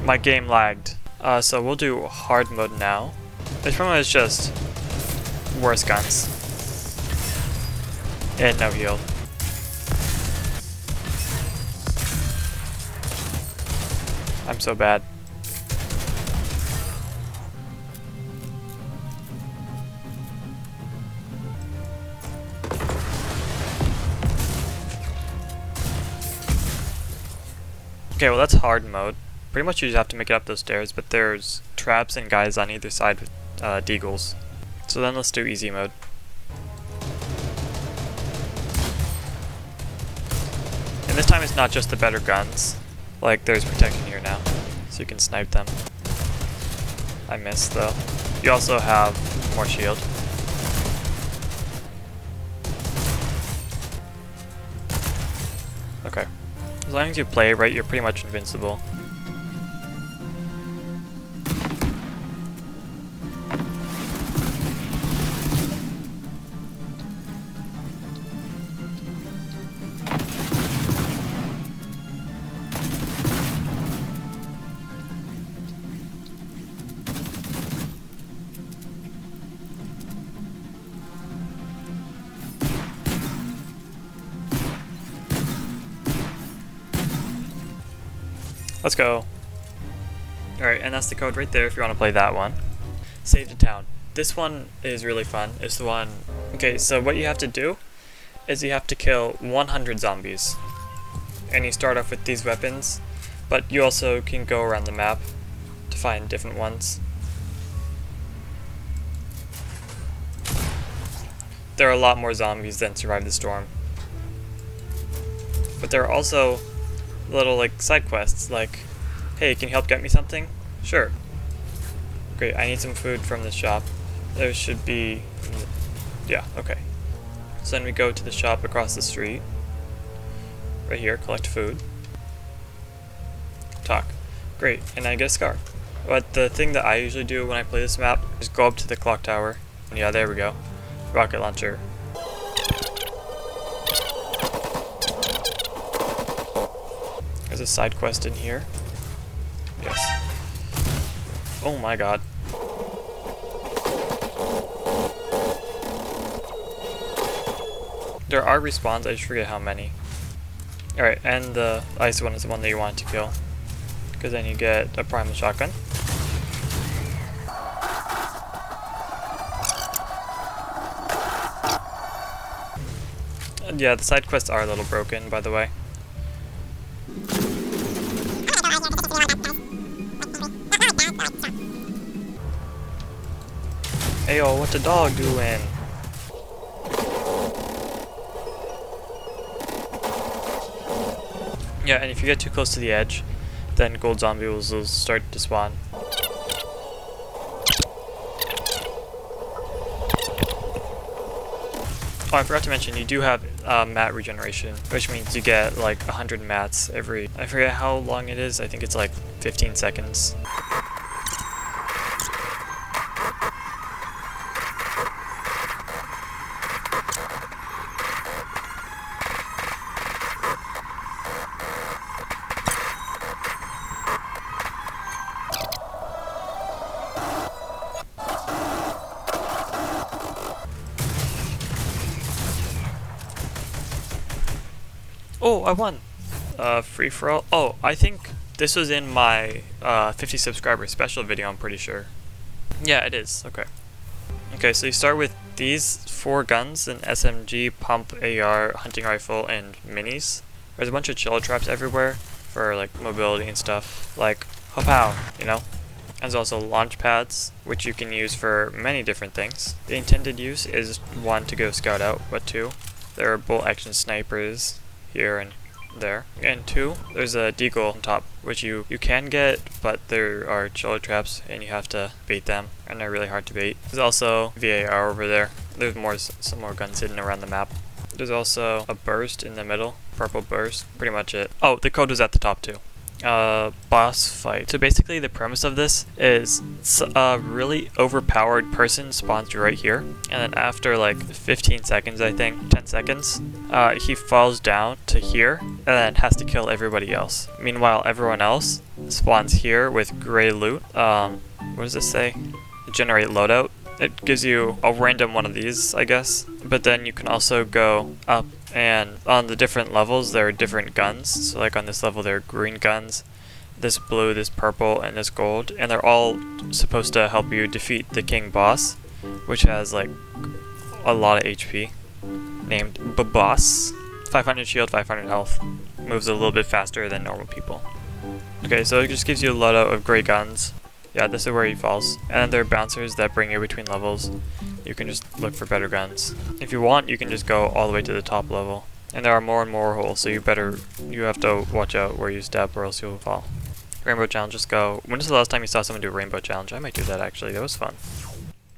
A: My game lagged. So we'll do hard mode now. This problem is just worse guns. And no heal. I'm so bad. Okay, well that's hard mode. Pretty much you just have to make it up those stairs, but there's traps and guys on either side with deagles. So then let's do easy mode. And this time it's not just the better guns. Like there's protection here now, so you can snipe them. I missed though. You also have more shield. Okay. As long as you play it right, you're pretty much invincible. Let's go. Alright, and that's the code right there if you want to play that one. Save the town. This one is really fun. It's the one... Okay, so what you have to do is you have to kill 100 zombies. And you start off with these weapons. but you also can go around the map to find different ones. There are a lot more zombies than survive the storm. But there are also little like side quests like, hey, can you help get me something? Sure. Great, I need some food from the shop. There should be, yeah, okay. So then we go to the shop across the street. Right here, collect food. Talk. Great, and I get a scar. But the thing that I usually do when I play this map is go up to the clock tower. And yeah, there we go. Rocket launcher. There's a side quest in here. Yes. Oh my god. There are respawns, I just forget how many. Alright, and the ice one is the one that you want to kill. Because then you get a primal shotgun. And yeah, the side quests are a little broken, by the way. Ayo, what's the dog doing? Yeah, and if you get too close to the edge, then gold zombies will start to spawn. Oh, I forgot to mention, you do have mat regeneration, which means you get like 100 mats every, I forget how long it is, I think it's like 15 seconds. Oh, I won! Free for all. Oh, I think this was in my 50 subscriber special video, I'm pretty sure. Yeah, it is. Okay. Okay, so you start with these 4 guns, an SMG, pump, AR, hunting rifle, and minis. There's a bunch of chill traps everywhere for like mobility and stuff, like pow, you know? There's also launch pads, which you can use for many different things. The intended use is 1, to go scout out, but 2, there are bolt action snipers here and there. And 2, there's a deagle on top, which you can get, but there are chiller traps and you have to bait them, and they're really hard to bait. There's also VAR over there. There's some more guns hidden around the map. There's also a burst in the middle, purple burst, pretty much it. Oh, the code was at the top too. Boss fight. So basically the premise of this is a really overpowered person spawns right here, and then after like 15 seconds, I think 10 seconds, he falls down to here and then has to kill everybody else. Meanwhile, everyone else spawns here with gray loot. What does this say? Generate loadout. It gives you a random one of these, I guess, but then you can also go up, and on the different levels there are different guns. So like on this level there are green guns, this blue, this purple, and this gold, and they're all supposed to help you defeat the king boss, which has like a lot of HP, named Boss. 500 shield, 500 health, moves a little bit faster than normal people. Okay, so it just gives you a loadout of gray guns. Yeah, this is where he falls. And then there are bouncers that bring you between levels. You can just look for better guns. If you want, you can just go all the way to the top level. And there are more and more holes, so you have to watch out where you step or else you'll fall. Rainbow challenge, just go. When was the last time you saw someone do a rainbow challenge? I might do that actually, that was fun.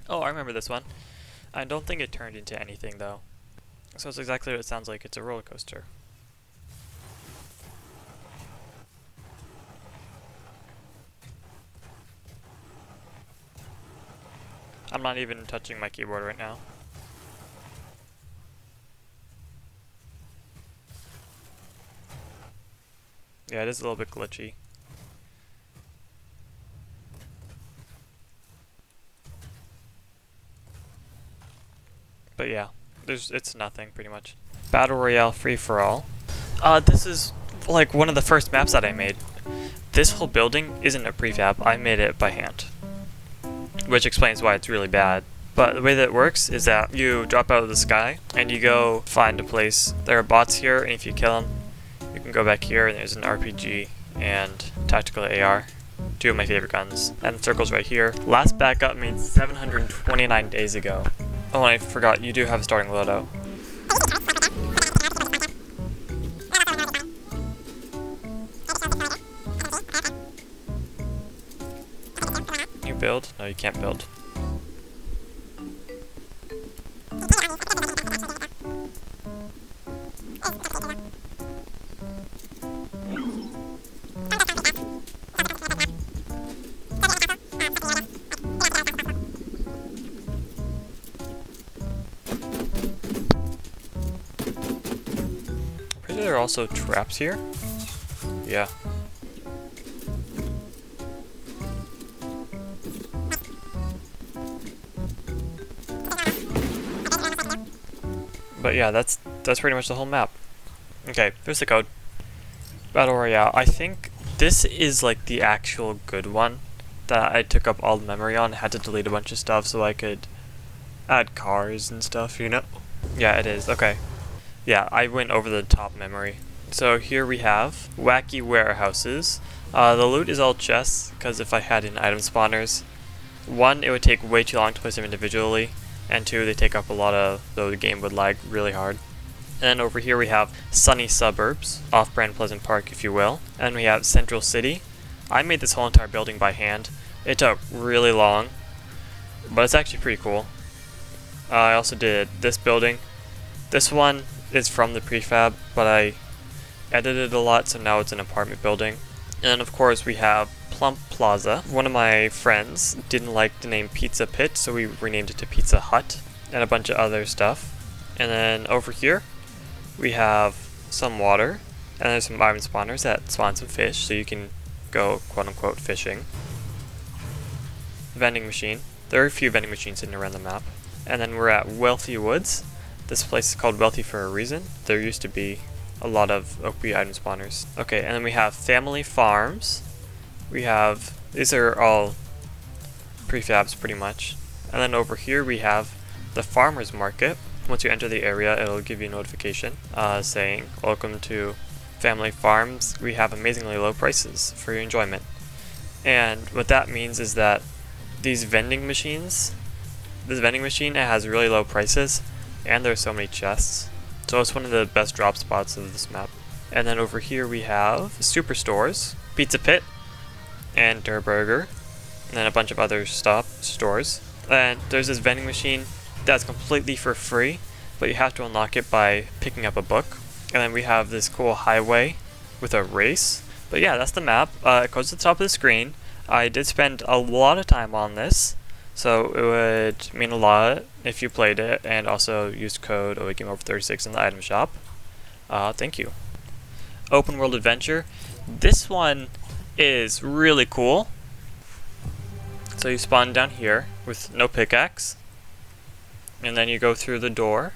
A: Oh, I remember this one. I don't think it turned into anything though. So it's exactly what it sounds like, it's a roller coaster. I'm not even touching my keyboard right now. Yeah, it is a little bit glitchy. But yeah, it's nothing pretty much. Battle Royale free for all. This is like one of the first maps that I made. This whole building isn't a prefab, I made it by hand. Which explains why it's really bad. But the way that it works is that you drop out of the sky and you go find a place. There are bots here, and if you kill them, you can go back here and there's an RPG and tactical AR. Two of my favorite guns. And circles right here. Last backup made 729 days ago. Oh, and I forgot, you do have a starting loadout. You build? No, you can't build. There are also traps here. Yeah. But yeah, that's pretty much the whole map. Okay, there's the code. Battle Royale. I think this is like the actual good one that I took up all the memory on. Had to delete a bunch of stuff so I could add cars and stuff, you know? Yeah, it is. Okay. Yeah, I went over the top memory. So here we have wacky warehouses. The loot is all chests, because if I had in item spawners, one, it would take way too long to place them individually, and two, they take up a lot of, though the game would lag really hard. And then over here we have sunny suburbs, off-brand Pleasant Park if you will. And we have Central City. I made this whole entire building by hand. It took really long, but it's actually pretty cool. I also did this building. This one is from the prefab, but I edited a lot, so now it's an apartment building. And of course we have Plump Plaza. One of my friends didn't like the name Pizza Pitt, so we renamed it to Pizza Hut, and a bunch of other stuff. And then over here we have some water, and there's some item spawners that spawn some fish, so you can go quote-unquote fishing. Vending machine. There are a few vending machines hidden around the map. And then we're at Wealthy Woods. This place is called Wealthy for a reason. There used to be a lot of OP item spawners. Okay, and then we have Family Farms. We have, these are all prefabs pretty much. And then over here we have the Farmer's Market. Once you enter the area, it'll give you a notification saying, welcome to Family Farms. We have amazingly low prices for your enjoyment. And what that means is that these vending machines, this vending machine, it has really low prices, and there's so many chests. So it's one of the best drop spots of this map. And then over here we have superstores, Pizza Pit, and Der Burger, and then a bunch of other stores. And there's this vending machine that's completely for free, but you have to unlock it by picking up a book. And then we have this cool highway with a race. But yeah, that's the map. It goes to the top of the screen. I did spend a lot of time on this, so it would mean a lot if you played it and also used code OAGameOver36 in the item shop. Thank you. Open World Adventure. This one is really cool. So you spawn down here with no pickaxe, and then you go through the door.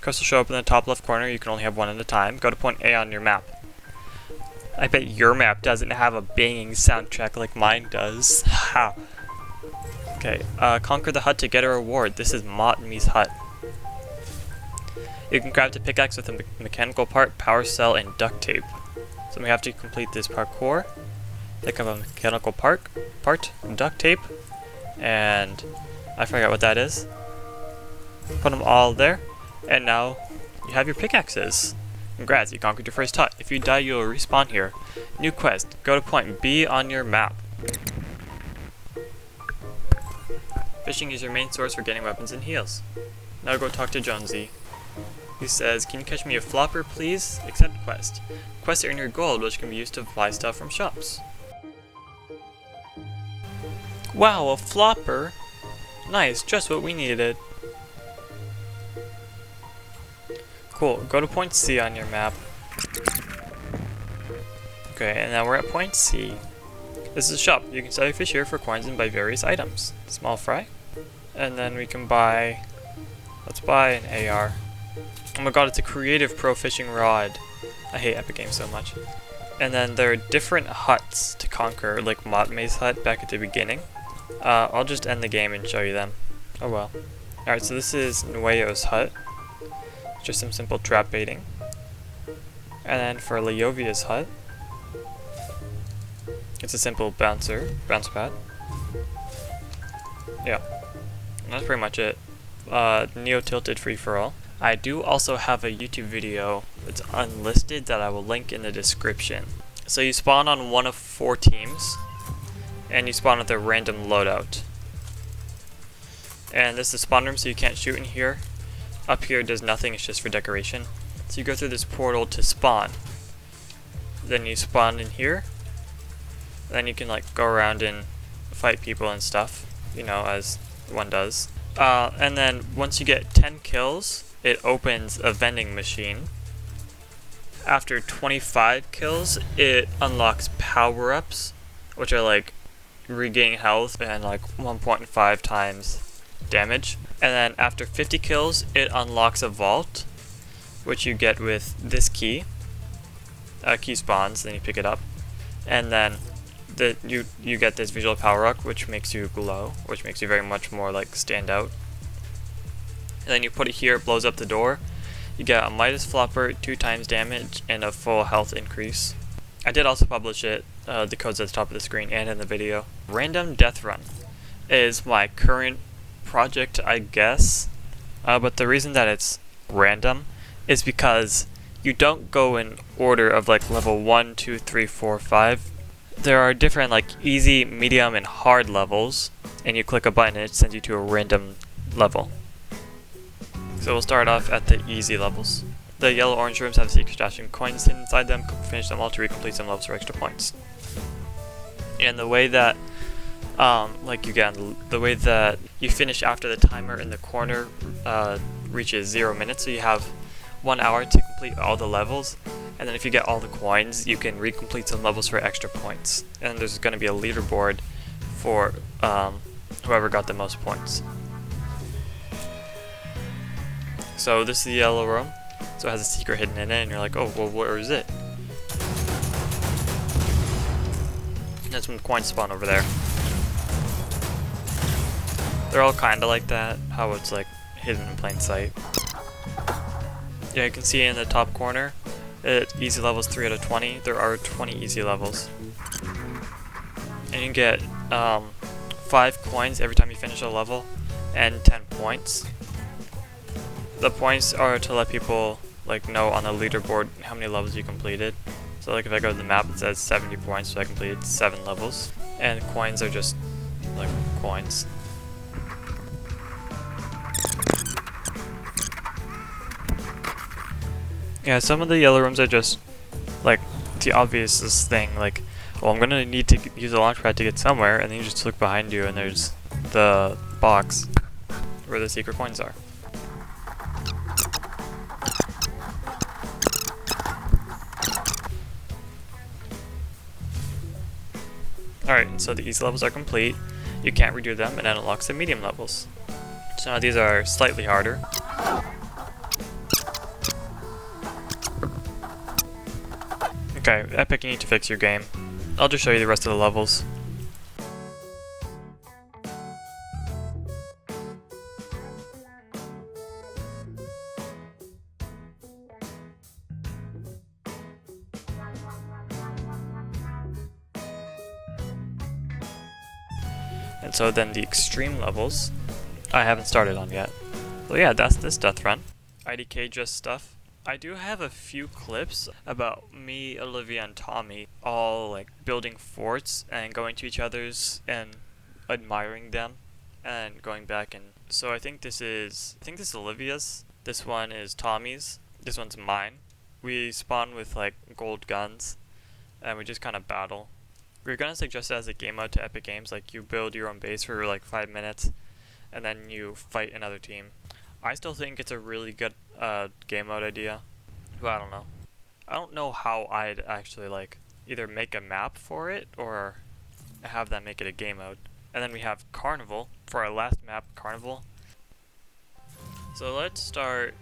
A: Quests will show up in the top left corner. You can only have one at a time. Go to point A on your map. I bet your map doesn't have a banging soundtrack like mine does. Ha! Okay, conquer the hut to get a reward. This is Mott and Me's hut. You can grab the pickaxe with a mechanical part, power cell, and duct tape. So we have to complete this parkour. Pick up a mechanical part, duct tape, and I forgot what that is. Put them all there. And now you have your pickaxes. Congrats, you conquered your first hut. If you die, you'll respawn here. New quest. Go to point B on your map. Fishing is your main source for getting weapons and heals. Now go talk to Jonesy. He says, can you catch me a flopper, please? Accept quest. Quests earn your gold, which can be used to buy stuff from shops. Wow, a flopper? Nice, just what we needed. Cool, go to point C on your map. Okay, and now we're at point C. This is a shop. You can sell your fish here for coins and buy various items. Small fry. And then we can buy... let's buy an AR. Oh my god, it's a creative pro fishing rod. I hate Epic Games so much. And then there are different huts to conquer, like Mott May's hut back at the beginning. I'll just end the game and show you them. Oh well. Alright, so this is Nueo's hut. Just some simple trap baiting. And then for Leovia's hut, it's a simple bounce pad. Yeah, and that's pretty much it. Neo Tilted free for all. I do also have a YouTube video that's unlisted that I will link in the description. So you spawn on one of 4 teams, and you spawn with a random loadout. And this is the spawn room, so you can't shoot in here. Up here does nothing, it's just for decoration. So you go through this portal to spawn. Then you spawn in here. Then you can like go around and fight people and stuff, you know, as one does. And then once you get 10 kills, it opens a vending machine. After 25 kills, it unlocks power-ups, which are like regaining health and like 1.5 times damage. And then after 50 kills, it unlocks a vault, which you get with this key. Key spawns, then you pick it up. And then you get this visual power up, which makes you glow, which makes you very much more like stand out. And then you put it here, it blows up the door. You get a Midas flopper, 2 times damage, and a full health increase. I did also publish it, the code's at the top of the screen and in the video. Random Deathrun is my current project, I guess. But the reason that it's random is because you don't go in order of like level 1, 2, 3, 4, 5. There are different like easy, medium, and hard levels, and you click a button and it sends you to a random level. So we'll start off at the easy levels. The yellow-orange rooms have secret stash and coins hidden inside them. Finish them all to recomplete some levels for extra points. And the way that the way that you finish after the timer in the corner reaches 0 minutes, so you have 1 hour to complete all the levels, and then if you get all the coins, you can recomplete some levels for extra points. And there's going to be a leaderboard for whoever got the most points. So this is the yellow room, so it has a secret hidden in it, and you're like, oh, well, where is it? And that's when the coins spawn over there. They're all kinda like that, how it's like hidden in plain sight. Yeah, you can see in the top corner, easy levels 3 out of 20. There are 20 easy levels. And you can get 5 coins every time you finish a level, and 10 points. The points are to let people like know on the leaderboard how many levels you completed. So like if I go to the map, it says 70 points, so I completed 7 levels. And coins are just like coins. Yeah, some of the yellow rooms are just like the obvious thing, like, well, I'm gonna need to use a launch pad to get somewhere, and then you just look behind you and there's the box where the secret coins are. Alright, so the easy levels are complete. You can't redo them, and it unlocks the medium levels. So now these are slightly harder. Okay, Epic, you need to fix your game. I'll just show you the rest of the levels. And so then the extreme levels, I haven't started on yet. So yeah, that's this Deathrun. IDK just stuff. I do have a few clips about me, Olivia, and Tommy all like building forts and going to each other's and admiring them and going back. And so I think this is Olivia's. This one is Tommy's. This one's mine. We spawn with like gold guns and we just kind of battle. We're gonna suggest it as a game mode to Epic Games, like you build your own base for like 5 minutes and then you fight another team. I still think it's a really good game mode idea, but I don't know. I don't know how I'd actually like either make a map for it or have them make it a game mode. And then we have Carnival for our last map, Carnival. So let's start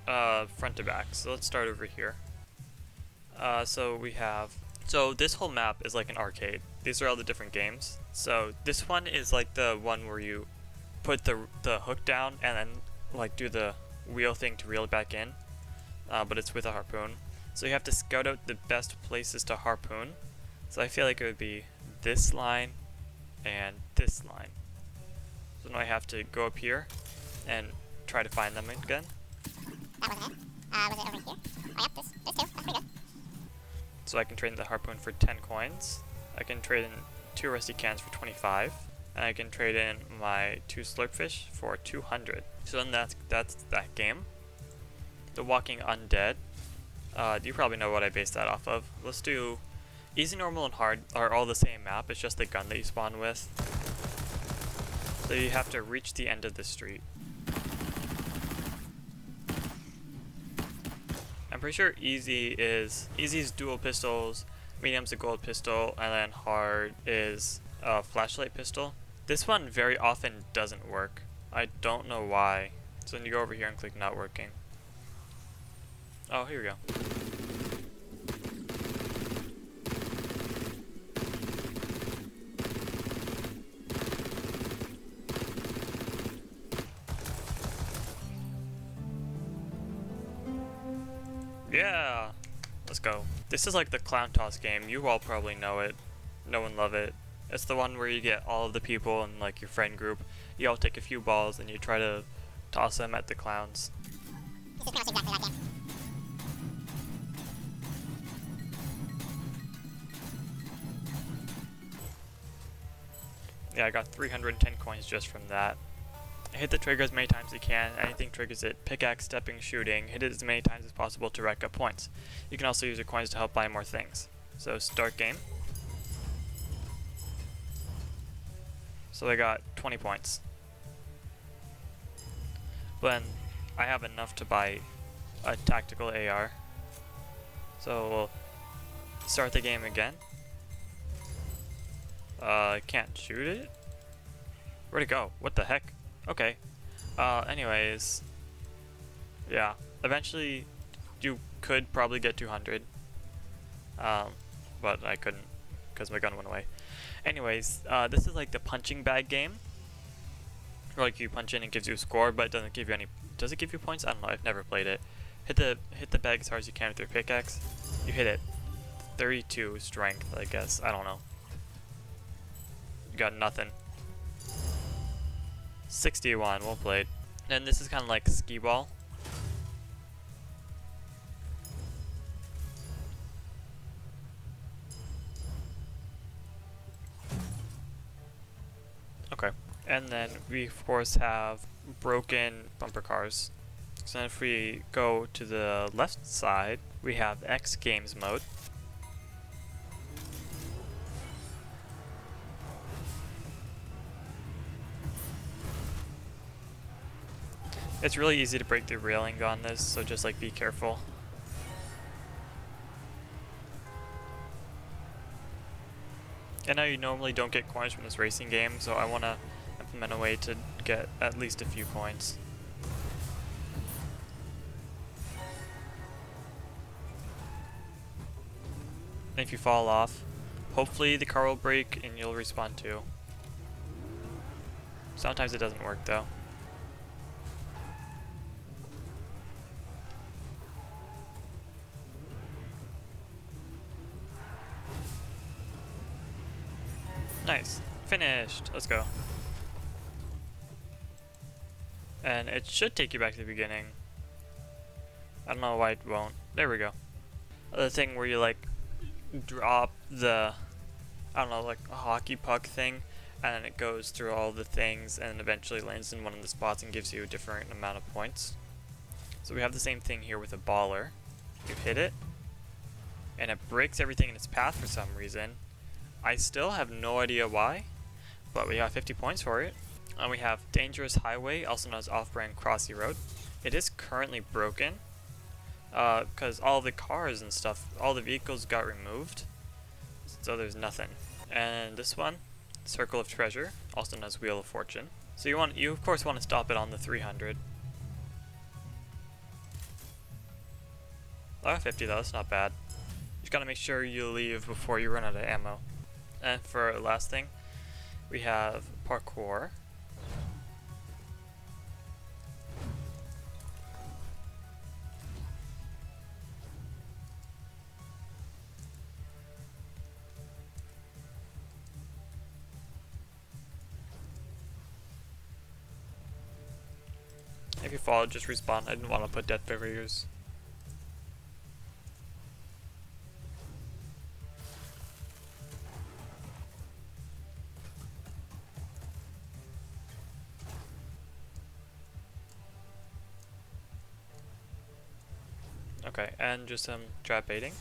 A: front to back. So let's start over here. So this whole map is like an arcade. These are all the different games. So this one is like the one where you put the hook down and then like do the wheel thing to reel it back in, but it's with a harpoon. So you have to scout out the best places to harpoon. So I feel like it would be this line and this line. So now I have to go up here and try to find them again.
B: That wasn't it. Was it over here? Oh, yep, this too. That's pretty good.
A: So I can trade in the harpoon for 10 coins. I can trade in 2 rusty cans for 25. And I can trade in my 2 slurpfish for 200. So then that's that game. The Walking Undead. You probably know what I based that off of. Let's do easy, normal, and hard are all the same map. It's just the gun that you spawn with. So you have to reach the end of the street. I'm pretty sure easy's dual pistols, medium's a gold pistol, and then hard is a flashlight pistol. This one very often doesn't work. I don't know why. So then you go over here and click not working. Oh, here we go. Yeah! Let's go. This is like the clown toss game. You all probably know it. Know and love it. It's the one where you get all of the people in like your friend group. You all take a few balls and you try to toss them at the clowns.
B: This is pretty much exactly that game.
A: Yeah, I got 310 coins just from that. Hit the trigger as many times as you can. Anything triggers it. Pickaxe, stepping, shooting. Hit it as many times as possible to rack up points. You can also use your coins to help buy more things. So start game. So I got 20 points. But I have enough to buy a tactical AR. So we'll start the game again. I can't shoot it? Where'd it go? What the heck? Okay. Anyways. Yeah. Eventually, you could probably get 200. But I couldn't, because my gun went away. Anyways, this is like the punching bag game. Where like you punch in and it gives you a score, but it doesn't give you any... Does it give you points? I don't know, I've never played it. Hit the bag as hard as you can with your pickaxe. You hit it. 32 strength, I guess. I don't know. You got nothing. 61, well played. And this is kind of like skee ball. Okay. And then we of course have broken bumper cars. So if we go to the left side, we have X Games mode. It's really easy to break the railing on this, so just like be careful. I know you normally don't get coins from this racing game, so I want to implement a way to get at least a few coins. And if you fall off, hopefully the car will break and you'll respawn too. Sometimes it doesn't work though. Nice. Finished. Let's go. And it should take you back to the beginning. I don't know why it won't. There we go. The thing where you like drop the, I don't know, like a hockey puck thing, and then it goes through all the things and eventually lands in one of the spots and gives you a different amount of points. So we have the same thing here with a baller. You hit it, and it breaks everything in its path for some reason. I still have no idea why, but we got 50 points for it. And we have Dangerous Highway, also known as Off-Brand Crossy Road. It is currently broken, because all the cars and stuff, all the vehicles got removed, so there's nothing. And this one, Circle of Treasure, also known as Wheel of Fortune. So you of course want to stop it on the 300. I got 50 though, that's not bad. You just gotta make sure you leave before you run out of ammo. And for our last thing, we have parkour. If you fall, just respawn. I didn't want to put death barriers. Okay, and just some trap baiting.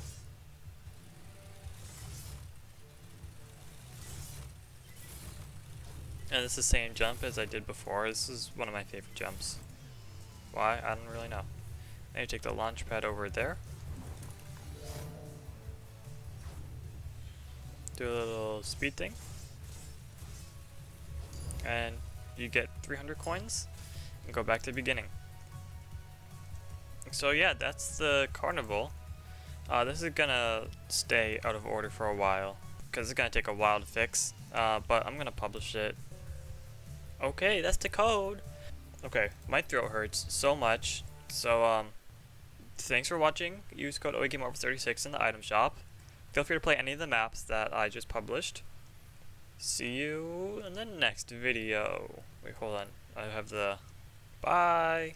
A: And this is the same jump as I did before. This is one of my favorite jumps. Why? I don't really know. Now you take the launch pad over there. Do a little speed thing. And you get 300 coins and go back to the beginning. So yeah, that's the Carnival. This is gonna stay out of order for a while because it's gonna take a while to fix, but I'm gonna publish it. Okay, that's the code. Okay, my throat hurts so much, so thanks for watching. Use code OEGameOver36 in the item shop. Feel free to play any of the maps that I just published. See you in the next video. Wait, hold on. I have the... Bye!